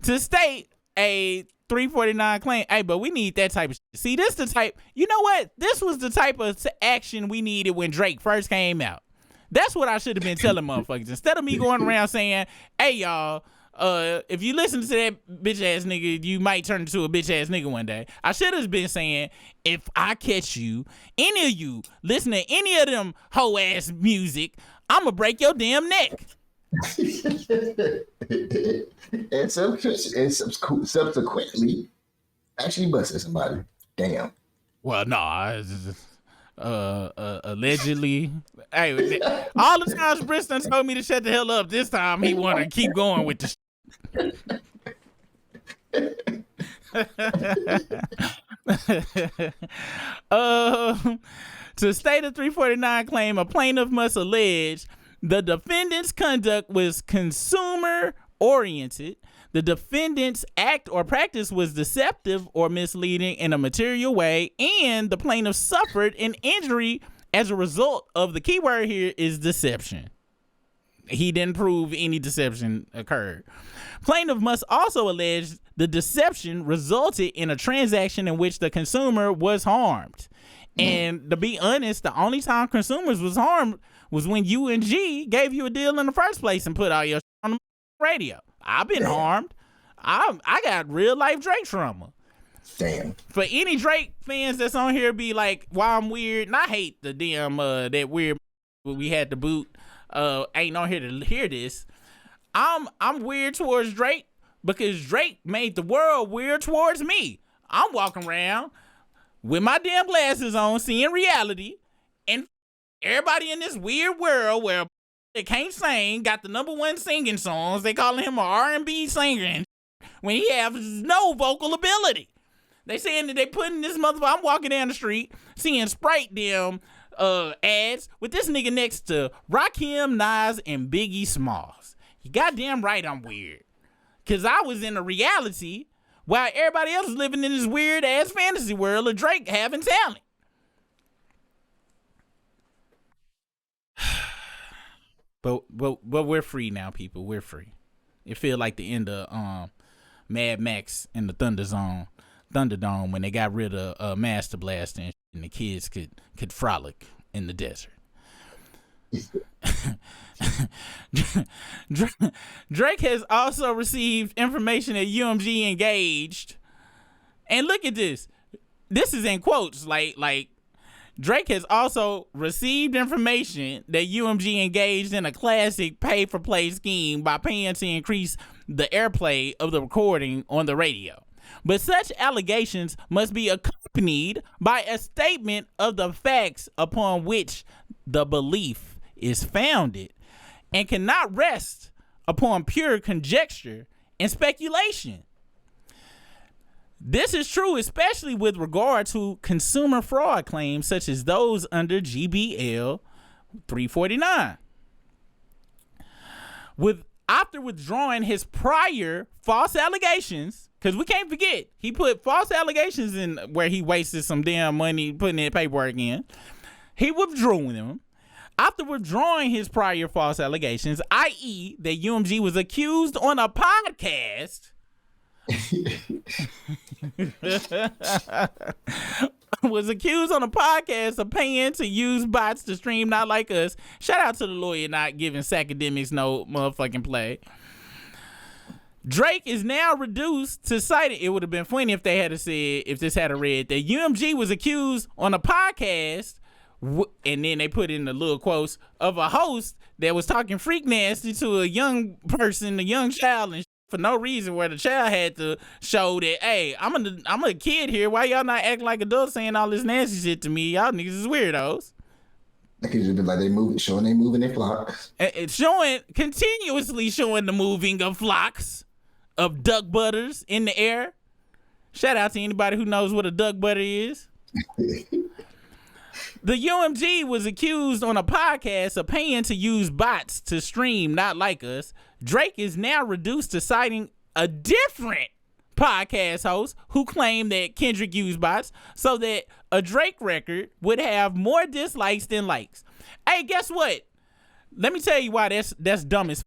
To state a 349 claim, hey, but we need that type of shit. See, this the type, you know what? This was the type of action we needed when Drake first came out. That's what I should have been telling motherfuckers. Instead of me going around saying, hey, y'all, if you listen to that bitch ass nigga, you might turn into a bitch ass nigga one day. I should have been saying, if I catch you, any of you, listen to any of them hoe ass music, I'ma break your damn neck. and subsequently actually busted somebody. Damn. Well, no, allegedly. Hey, all the times Briston told me to shut the hell up, this time he wanted to keep going with the to state a 349 claim, a plaintiff must allege the defendant's conduct was consumer oriented, the defendant's act or practice was deceptive or misleading in a material way, and the plaintiff suffered an injury as a result of, the key word here is deception. He didn't prove any deception occurred. Plaintiff must also allege the deception resulted in a transaction in which the consumer was harmed. And to be honest, the only time consumers was harmed was when UMG gave you a deal in the first place and put all your shit on the radio. I've been harmed. I got real life Drake trauma. Damn. For any Drake fans that's on here be like, why I'm weird, and I hate the damn that weird we had to boot ain't on here to hear this. I'm weird towards Drake because Drake made the world weird towards me. I'm walking around with my damn glasses on, seeing reality, and everybody in this weird world where they can't sing, got the #1 singing songs. They calling him a R&B singer when he has no vocal ability. They saying that they putting this motherfucker. I'm walking down the street seeing Sprite damn ads with this nigga next to Rakim, Nas, and Biggie Smalls. You goddamn right I'm weird. Cause I was in a reality while everybody else is living in this weird ass fantasy world of Drake having talent. But we're free now, people. We're free. It feel like the end of Mad Max in the Thunderdome when they got rid of Master Blaster and the kids could frolic in the desert. Drake has also received information that UMG engaged, and look at this. This is in quotes, like Drake has also received information that UMG engaged in a classic pay-for-play scheme by paying to increase the airplay of the recording on the radio. But such allegations must be accompanied by a statement of the facts upon which the belief is founded and cannot rest upon pure conjecture and speculation. This is true especially with regard to consumer fraud claims such as those under GBL 349. After withdrawing his prior false allegations, because we can't forget, he put false allegations in where he wasted some damn money putting that paperwork in. He withdrew them. After withdrawing his prior false allegations, i.e. that UMG was accused on a podcast of paying to use bots to stream Not Like Us. Shout out to the lawyer not giving Academics no motherfucking play. Drake is now reduced to citing. It would have been funny if they had said, if this had read that UMG was accused on a podcast, and then they put in the little quotes of a host that was talking freak nasty to a young person, a young child, and for no reason, where the child had to show that, hey, I'm a kid here. Why y'all not acting like adults saying all this nasty shit to me? Y'all niggas is weirdos. They could just be like showing they moving their flocks. It's continuously showing the moving of flocks of duck butters in the air. Shout out to anybody who knows what a duck butter is. The UMG was accused on a podcast of paying to use bots to stream Not Like Us. Drake is now reduced to citing a different podcast host who claimed that Kendrick used bots so that a Drake record would have more dislikes than likes. Hey, guess what? Let me tell you why that's dumb as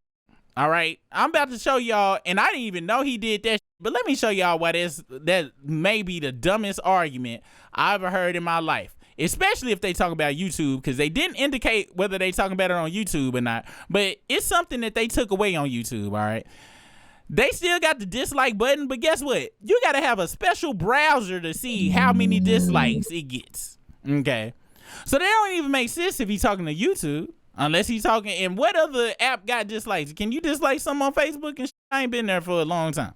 all right? I'm about to show y'all, and I didn't even know he did that, but let me show y'all why that may be the dumbest argument I ever heard in my life. Especially if they talk about YouTube, because they didn't indicate whether they talking about it on YouTube or not. But it's something that they took away on YouTube, all right? They still got the dislike button, but guess what? You got to have a special browser to see how many dislikes it gets, okay? So that don't even make sense if he's talking to YouTube, unless he's talking, and what other app got dislikes? Can you dislike something on Facebook and shit? I ain't been there for a long time.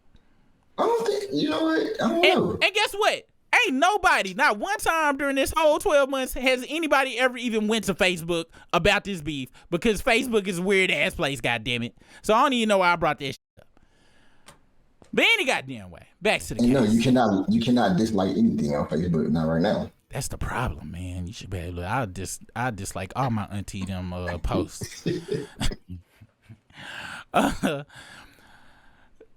I don't think, you know what? I don't know. And guess what? Ain't nobody, not one time during this whole 12 months has anybody ever even went to Facebook about this beef, because Facebook is a weird ass place, goddammit. So I don't even know why I brought that shit up. But any goddamn way, back to the case. No, you cannot dislike anything on Facebook, not right now. That's the problem, man. You should be able to, I dislike all my auntie them posts.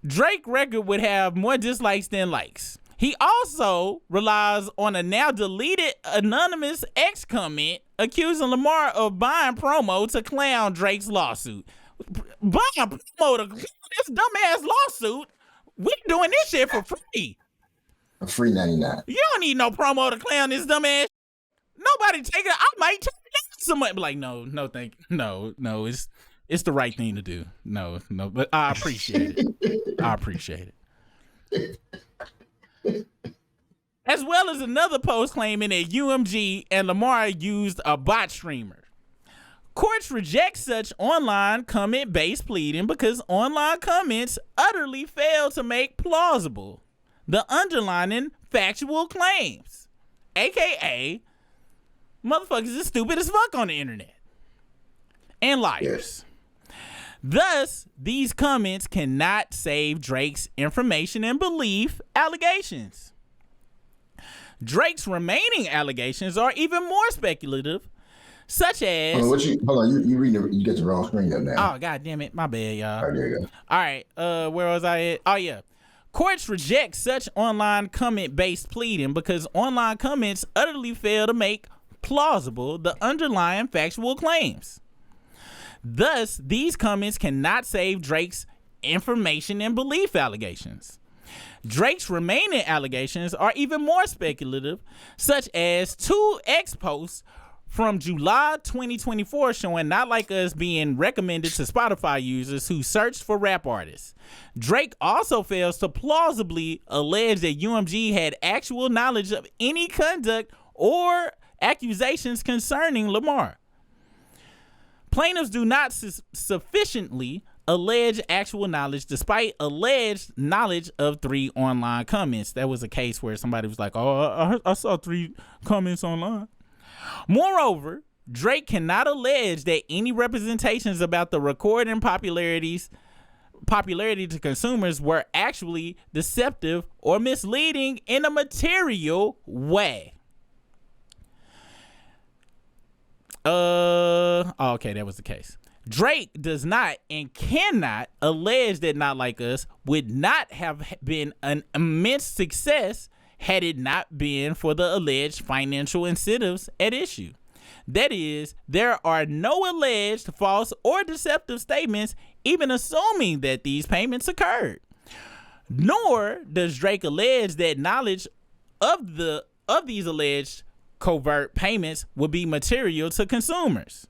Drake record would have more dislikes than likes. He also relies on a now deleted anonymous X comment accusing Lamar of buying promo to clown Drake's lawsuit. Buying promo to this dumbass lawsuit? We doing this shit for free. For free 99. You don't need no promo to clown this dumbass. Nobody take it. I might take it down somebody. Like, no, thank you. No, it's the right thing to do. No, but I appreciate it. I appreciate it. As well as another post claiming that UMG and Lamar used a bot streamer. Courts reject such online comment-based pleading because online comments utterly fail to make plausible the underlying factual claims. AKA, motherfuckers is stupid as fuck on the internet. And liars. Thus, these comments cannot save Drake's information and belief allegations. Drake's remaining allegations are even more speculative, such as... Hold on, you get the wrong screen up now. Oh, god damn it. My bad, y'all. All right, there you go. All right, where was I at? Oh, yeah. Courts reject such online comment-based pleading because online comments utterly fail to make plausible the underlying factual claims. Thus, these comments cannot save Drake's information and belief allegations. Drake's remaining allegations are even more speculative, such as 2 X posts from July 2024 showing Not Like Us being recommended to Spotify users who searched for rap artists. Drake also fails to plausibly allege that UMG had actual knowledge of any conduct or accusations concerning Lamar. Plaintiffs do not sufficiently allege actual knowledge despite alleged knowledge of 3 online comments. That was a case where somebody was like, oh, I saw 3 comments online. Moreover, Drake cannot allege that any representations about the recording popularity to consumers were actually deceptive or misleading in a material way. Okay, that was the case. Drake does not and cannot allege that Not Like Us would not have been an immense success had it not been for the alleged financial incentives at issue. That is, there are no alleged false or deceptive statements, even assuming that these payments occurred. Nor does Drake allege that knowledge of these alleged covert payments would be material to consumers.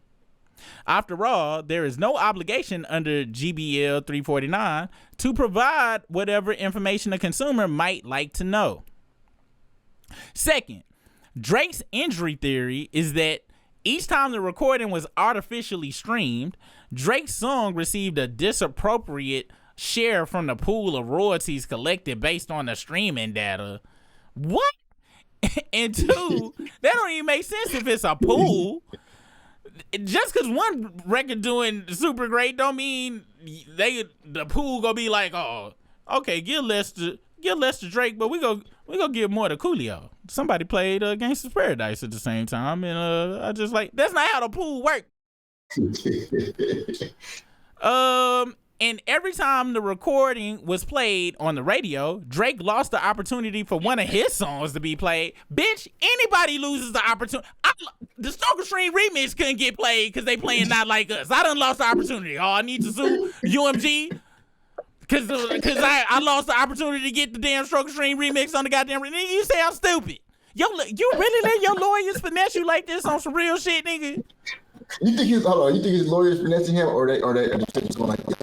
After all, there is no obligation under GBL 349 to provide whatever information a consumer might like to know. Second, Drake's injury theory is that each time the recording was artificially streamed, Drake's song received a disappropriate share from the pool of royalties collected based on the streaming data. What? And two, that don't even make sense if it's a pool. Just because one record doing super great don't mean the pool gonna be like, oh, okay, give less to Drake, but we go give more to Coolio. Somebody played Gangsta's Paradise at the same time, and I just like, that's not how the pool works. And every time the recording was played on the radio, Drake lost the opportunity for one of his songs to be played. Bitch, anybody loses the opportunity. The Stoker Stream remix couldn't get played because they playing Not Like Us. I done lost the opportunity. Oh, I need to sue UMG because I lost the opportunity to get the damn Stoker Stream remix on the goddamn. You say I'm stupid. You really let your lawyers finesse you like this on some real shit, nigga? You think his lawyers finessing him, or they just going like, like,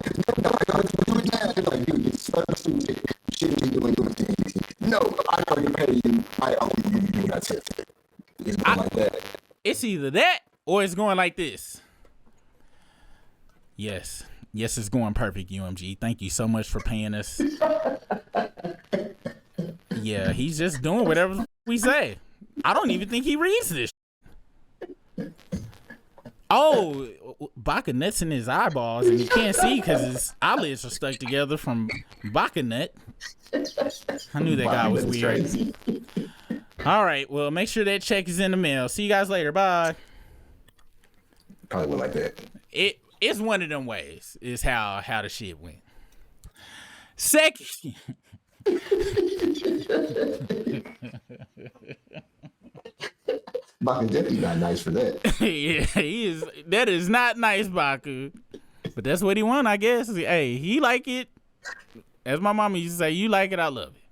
dude, it's so stupid. You shouldn't be doing things. No, I already pay you. I owe you. You got to. It's going like that. It's either that or it's going like this. Yes, it's going perfect, UMG. Thank you so much for paying us. Yeah, he's just doing whatever we say. I don't even think he reads this. Oh, Baca Nut's in his eyeballs and he can't see because his eyelids are stuck together from Baca Nut. I knew that guy was weird. All right, well, make sure that check is in the mail. See you guys later. Bye. Probably went like that. It's one of them ways is how the shit went. Second. Baca definitely not nice for that. Yeah, he is. That is not nice, Baca. But that's what he want, I guess. Hey, he like it. As my mama used to say, you like it, I love it.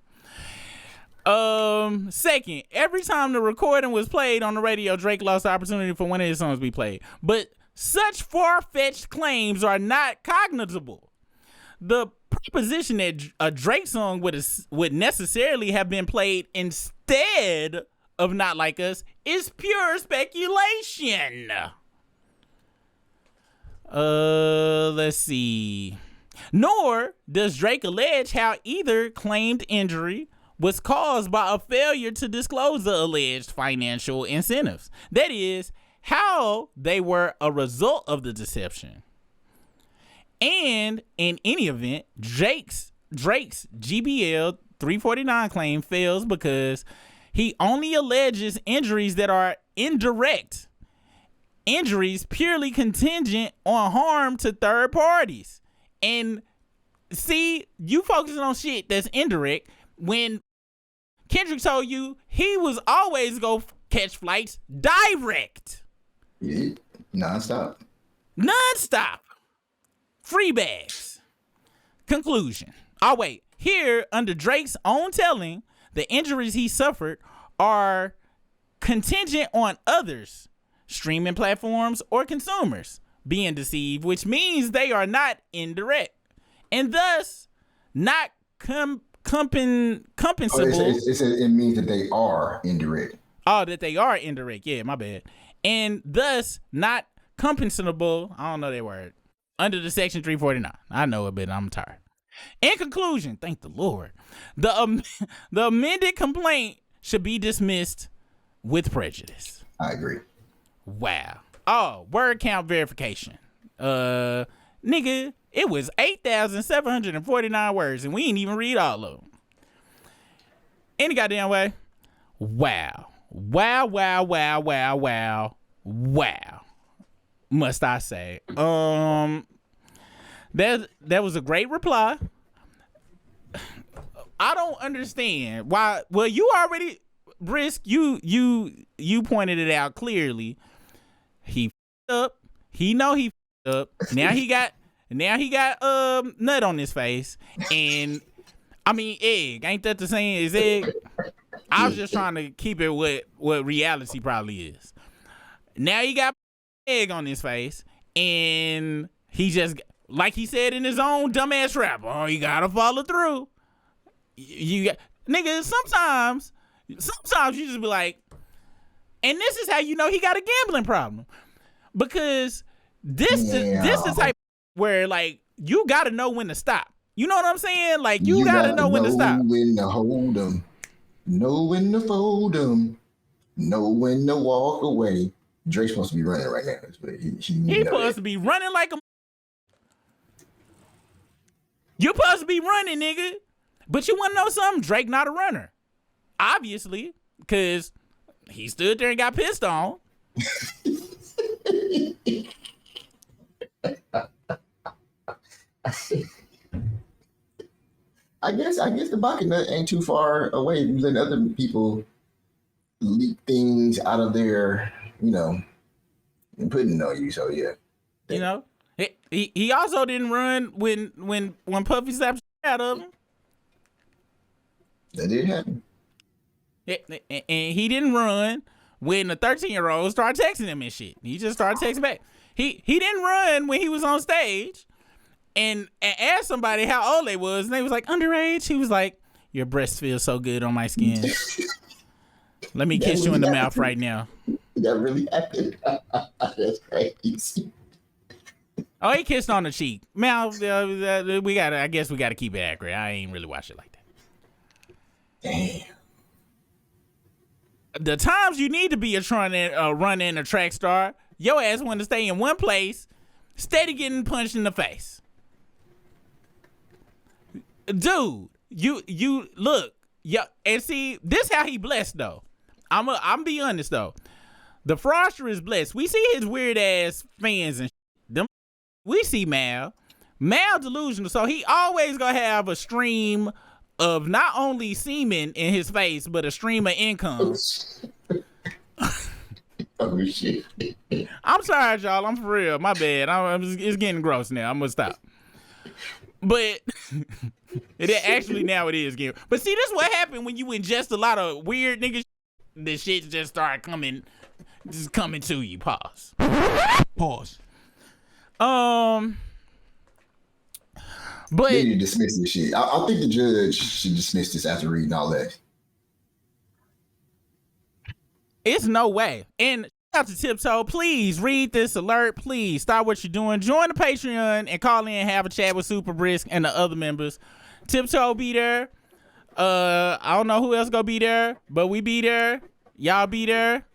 Second, every time the recording was played on the radio, Drake lost the opportunity for one of his songs to be played. But such far-fetched claims are not cognizable. The proposition that a Drake song would necessarily have been played instead of Not Like Us is pure speculation. Let's see. Nor does Drake allege how either claimed injury was caused by a failure to disclose the alleged financial incentives. That is, how they were a result of the deception. And in any event, Drake's GBL 349 claim fails because he only alleges injuries that are indirect. Injuries purely contingent on harm to third parties. And see, you focusing on shit that's indirect when Kendrick told you he was always go catch flights direct. Yeah, non-stop. Free bags. Conclusion. Oh, wait. Here, under Drake's own telling, the injuries he suffered are contingent on others, streaming platforms or consumers being deceived, which means they are not indirect and thus not compensable. It means that they are indirect. Oh, that they are indirect. Yeah, my bad. And thus not compensable. I don't know that word. Under the section 349. I know it, but I'm tired. In conclusion, thank the Lord, the amended complaint should be dismissed with prejudice. I agree. Wow. Oh, word count verification. Nigga, it was 8,749 words, and we ain't even read all of them. Any goddamn way. Wow. must I say. That was a great reply. I don't understand why. Well, you already, Brisk, you pointed it out clearly. He f***ed up. He know he f***ed up. Now he got nut on his face. And I mean, egg. Ain't that the same as egg? I was just trying to keep it what reality probably is. Now he got egg on his face, and he just, like he said in his own dumbass rap, oh, you gotta follow through. You got, nigga, sometimes you just be like, and this is how you know he got a gambling problem. Because this the type where, like, you gotta know when to stop. You know what I'm saying? Like, you gotta know when to stop. When to hold them. Know when to fold them. Know when to walk away. Drake's supposed to be running right now. But he supposed to be running like a... You're supposed to be running, nigga. But you want to know something? Drake not a runner. Obviously. Because he stood there and got pissed on. I guess the bucket nut ain't too far away. You letting other people leak things out of their, and putting it on you. So yeah, you know, he also didn't run when Puffy slapped shit out of him. That did happen. And he didn't run when the 13-year-old started texting him and shit. He just started texting back. He didn't run when he was on stage and asked somebody how old they was, and they was like, underage. He was like, your breast feels so good on my skin. Let me kiss you in the mouth right now. That really happened. That's crazy. Oh, he kissed on the cheek. Mouth. I guess we gotta keep it accurate. I ain't really watch it like that. Damn. The times you need to be a running a track star, your ass want to stay in one place, steady getting punched in the face. Dude, you look, yeah, and see, this how he blessed though. I'm be honest though. The Froster is blessed. We see his weird ass fans and them. We see Mal delusional, so he always gonna have a stream of not only semen in his face, but a stream of income. Oh shit! I'm sorry, y'all. I'm for real. My bad. It's getting gross now. I'm gonna stop. But now it is getting. But see, this is what happened when you ingest a lot of weird niggas. The shit just start coming to you. Pause. But they need to dismiss this shit. I think the judge should dismiss this after reading all that. It's no way. And shout out to Tiptoe. Please read this alert. Please stop what you're doing. Join the Patreon and call in and have a chat with Super Brisk and the other members. Tiptoe be there. I don't know who else gonna be there, but we be there. Y'all be there.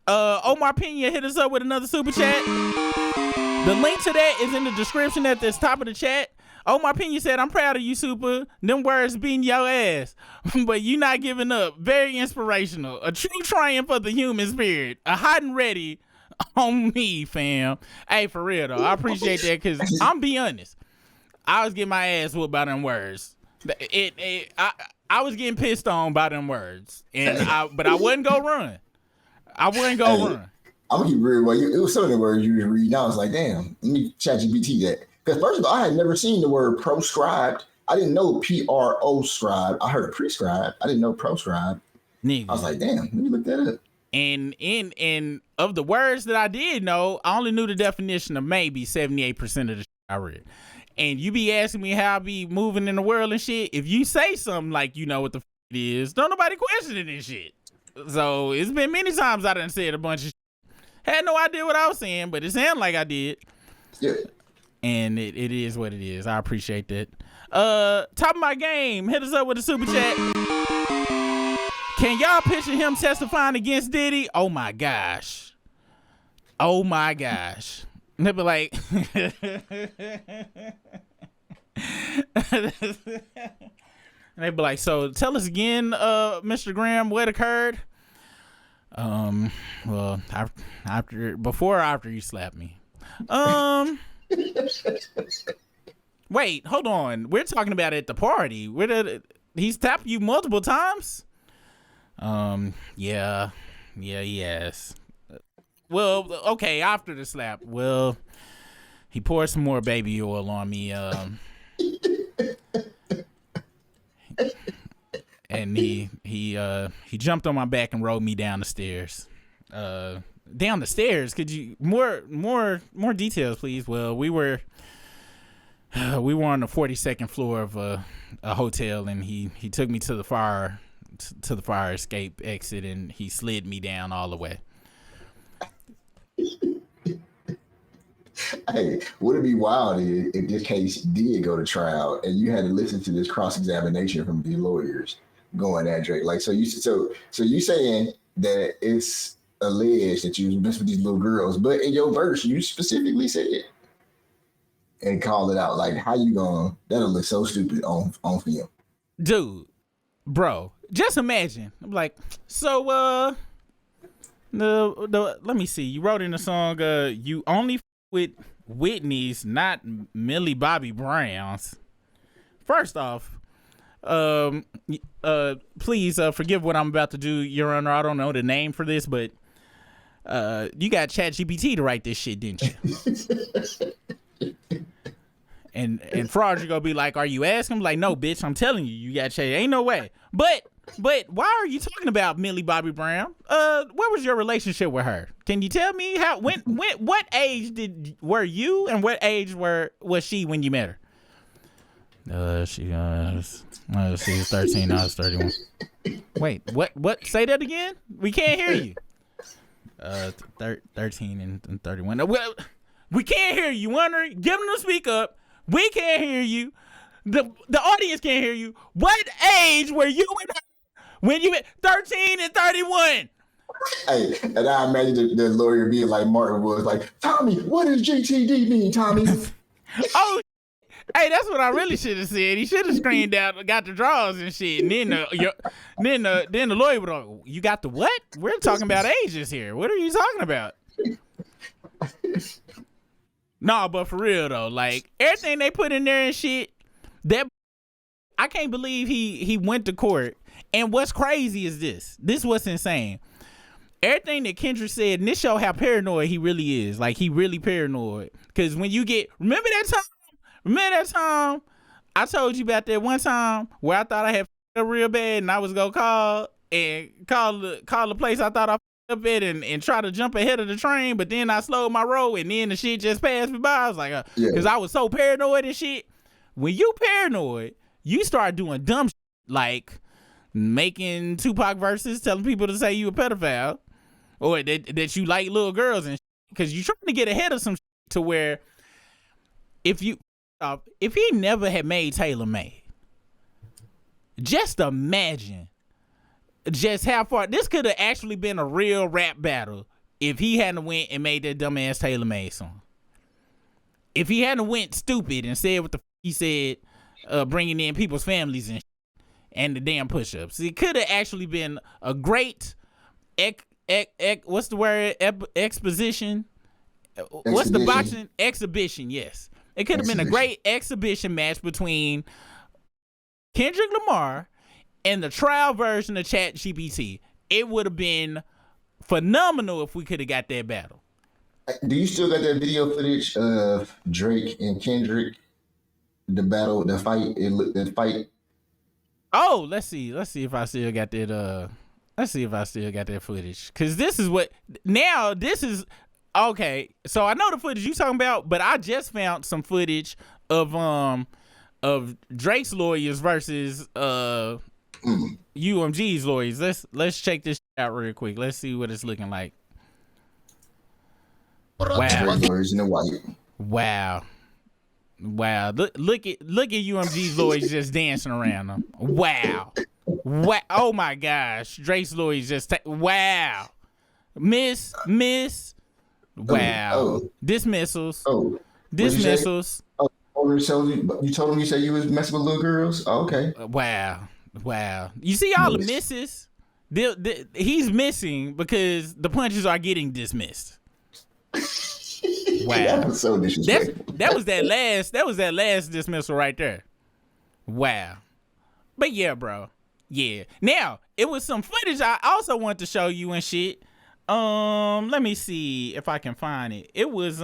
Omar Pena hit us up with another super chat. The link to that is in the description at the top of the chat. Omar Pena said, I'm proud of you, Super. Them words beating your ass. But you not giving up. Very inspirational. A true triumph of the human spirit. A hot and ready on me, fam. Hey, for real, though. I appreciate that because I'm be honest. I was getting my ass whooped by them words. I was getting pissed on by them words. But I wasn't going to run. I wasn't going to run. I'm going to keep real. Well, it was some of the words you were reading. I was like, damn, let me ChatGPT that. Because first of all, I had never seen the word proscribed. I didn't know PRO-scribed. I heard prescribed. I didn't know proscribed. Nigga. I was like, damn, let me look that up. And of the words that I did know, I only knew the definition of maybe 78% of the shit I read. And you be asking me how I be moving in the world and shit. If you say something like you know what the it is, don't nobody questioning this shit. So it's been many times I done said a bunch of shit. Had no idea what I was saying, but it sounded like I did. Yeah. And it is what it is. I appreciate that. Top of my game. Hit us up with a super chat. Can y'all picture him testifying against Diddy? Oh my gosh. Oh my gosh. And they be like, so tell us again, Mr. Graham, what occurred? Well, after you slapped me. Wait, hold on. We're talking about at the party. He's tapped you multiple times? Yeah, yes. Well, okay, after the slap. Well, he poured some more baby oil on me. And he jumped on my back and rode me down the stairs. Down the stairs. Could you more details, please? Well, we were on the 42nd floor of a hotel, and he took me to the fire escape exit, and he slid me down all the way. Hey, would it be wild if this case did go to trial and you had to listen to this cross-examination from the lawyers going at Drake? Like, so you saying that it's alleged that you messed with these little girls, but in your verse you specifically said it and called it out. Like, how you going? That'll look so stupid on film, dude, bro. Just imagine. I'm like, so let me see. You wrote in the song, you only with Whitney's, not Millie Bobby Brown's. First off, please forgive what I'm about to do, Your Honor. I don't know the name for this, but you got ChatGPT to write this shit, didn't you? and fraud, you gonna be like, are you asking? I'm like, no, bitch, I'm telling you, you got Chat. Ain't no way. But why are you talking about Millie Bobby Brown? What was your relationship with her? Can you tell me what age were you and what age was she when you met her? She was 13. I was 31. Wait, what? Say that again. We can't hear you. 13 and 31. Well, we can't hear you. Wonder, give them to speak up. We can't hear you. The audience can't hear you. What age were you when you met 13 and 31? Hey, and I imagine the lawyer being like Martin was like, Tommy, what does GTD mean, Tommy? Oh, hey, that's what I really should have said. He should have screamed out, got the draws and shit. And then the lawyer would go, you got the what? We're talking about ages here. What are you talking about? Nah, but for real though, like everything they put in there and shit, that I can't believe he went to court. And what's crazy is this what's insane. Everything that Kendrick said, and this show how paranoid he really is. Like, he really paranoid. Because when you remember that time I told you about that one time where I thought I had up real bad and I was going to call the place I thought I up at and try to jump ahead of the train, but then I slowed my roll and then the shit just passed me by. I was like, because I was so paranoid and shit. When you paranoid, you start doing dumb shit, like making Tupac verses, telling people to say you a pedophile, or that you like little girls and shit, because you're trying to get ahead of some shit to where if he never had made Taylor Made, just imagine just how far this could have actually been a real rap battle if he hadn't went and made that dumbass Taylor Made song. If he hadn't went stupid and said what the he said, bringing in people's families and the damn push-ups, it could have actually been a great what's the word? Exposition. What's the boxing exhibition? Yes, it could have been a great exhibition match between Kendrick Lamar and the trial version of ChatGPT. It would have been phenomenal if we could have got that battle. Do you still got that video footage of Drake and Kendrick, the fight? Oh, let's see if I still got that. Let's see if I still got that footage. Cause this is okay. So I know the footage you talking about, but I just found some footage of Drake's lawyers versus UMG's lawyers. Let's check this out real quick. Let's see what it's looking like. Wow. Lawyers in the white. Wow. Look at UMG's lawyers just dancing around them. Wow. Oh my gosh. Drake's lawyers just wow. Miss. Wow. Dismissals. Dismissals. So you told him you said you was messing with little girls? Oh, okay. Wow. You see all the misses? He's missing because the punches are getting dismissed. Wow. That was so disrespectful. That was that last dismissal right there. Wow. But yeah, bro. Yeah. Now, it was some footage I also want to show you and shit. Let me see if I can find it. It was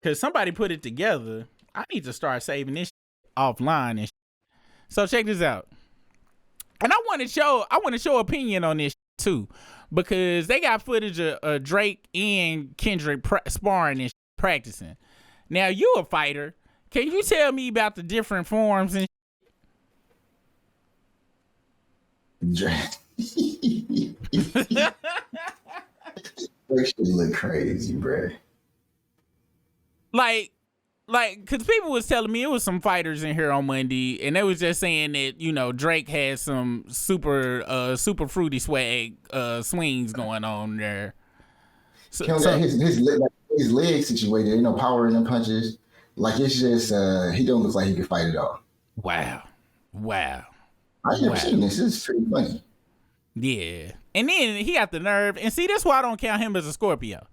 cause somebody put it together. I need to start saving this shit offline and shit. So check this out. And I want to show opinion on this shit too, because they got footage of Drake and Kendrick sparring and practicing. Now you a fighter. Can you tell me about the different forms and That should look crazy, bro. like, cause people was telling me it was some fighters in here on Monday, and they was just saying that, you know, Drake had some super fruity swag swings going on there. So his leg situated, you know, power in the punches. Like, it's just he don't look like he can fight at all. Wow. I've never seen this. This is pretty funny. Yeah. And then he got the nerve. And see, that's why I don't count him as a Scorpio.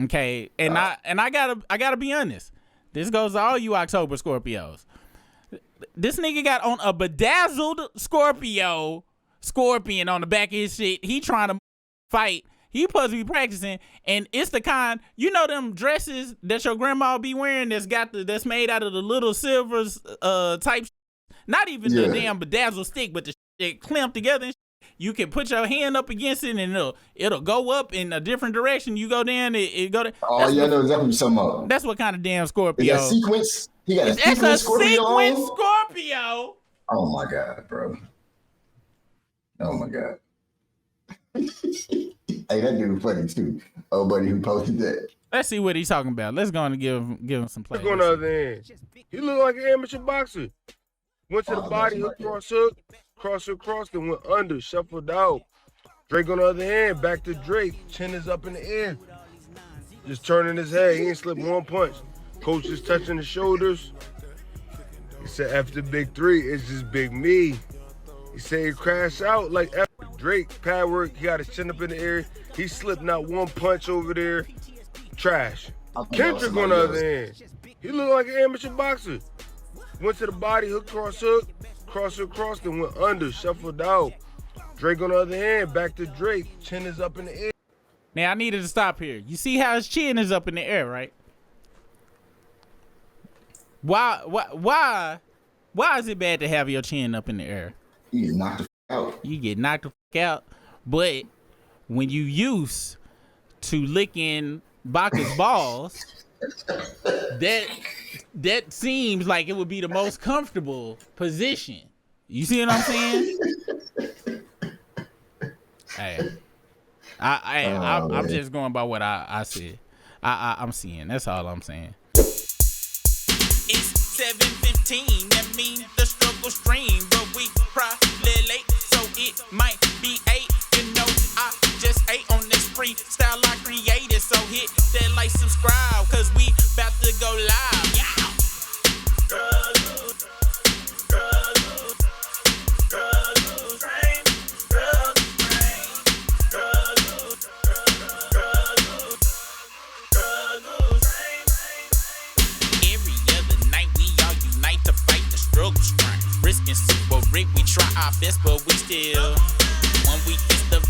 Okay. And I gotta be honest. This goes to all you October Scorpios. This nigga got on a bedazzled scorpion on the back of his shit. He trying to fight. He supposed to be practicing, and it's the kind, you know, them dresses that your grandma be wearing that's made out of the little silvers type. Not even the damn bedazzled stick, but the shit clamped together. And you can put your hand up against it, and it'll go up in a different direction. You go down, it go down. Oh yeah, I know exactly what you're talking about. That's what kind of damn Scorpio. Is that sequence? He got a sequence Scorpio. Oh my god, bro. Oh my god. Hey, that dude funny too. Oh, buddy, who posted that? Let's see what he's talking about. Let's go and give him some play. Let's go on the other end. He looked like an amateur boxer. Went to the body, hook, cross, then went under, shuffled out. Drake on the other hand, back to Drake. Chin is up in the air. Just turning his head. He ain't slipped one punch. Coach is touching the shoulders. He said after big three, it's just big me. He said he crashed out like after Drake, pad work. He got his chin up in the air. He slipped not one punch over there. Trash. Kendrick on the other hand. He looked like an amateur boxer. Went to the body, hook, cross, then went under, shuffled out. Drake on the other hand, back to Drake. Chin is up in the air. Now, I needed to stop here. You see how his chin is up in the air, right? Why is it bad to have your chin up in the air? You get knocked the fuck out. You get knocked the fuck out. But when you used to licking Baka's balls, that seems like it would be the most comfortable position. You see what I'm saying? Hey, I'm just going by what I said. I'm seeing. That's all I'm saying. It's 7:15. That means the struggle stream, but we probably late, so it might be 8. You know, I just ate on this freestyle I created, so hit that like, subscribe, cause we about to go live. Yeah. Risking super Rick, we try our best, but we still, when we hit the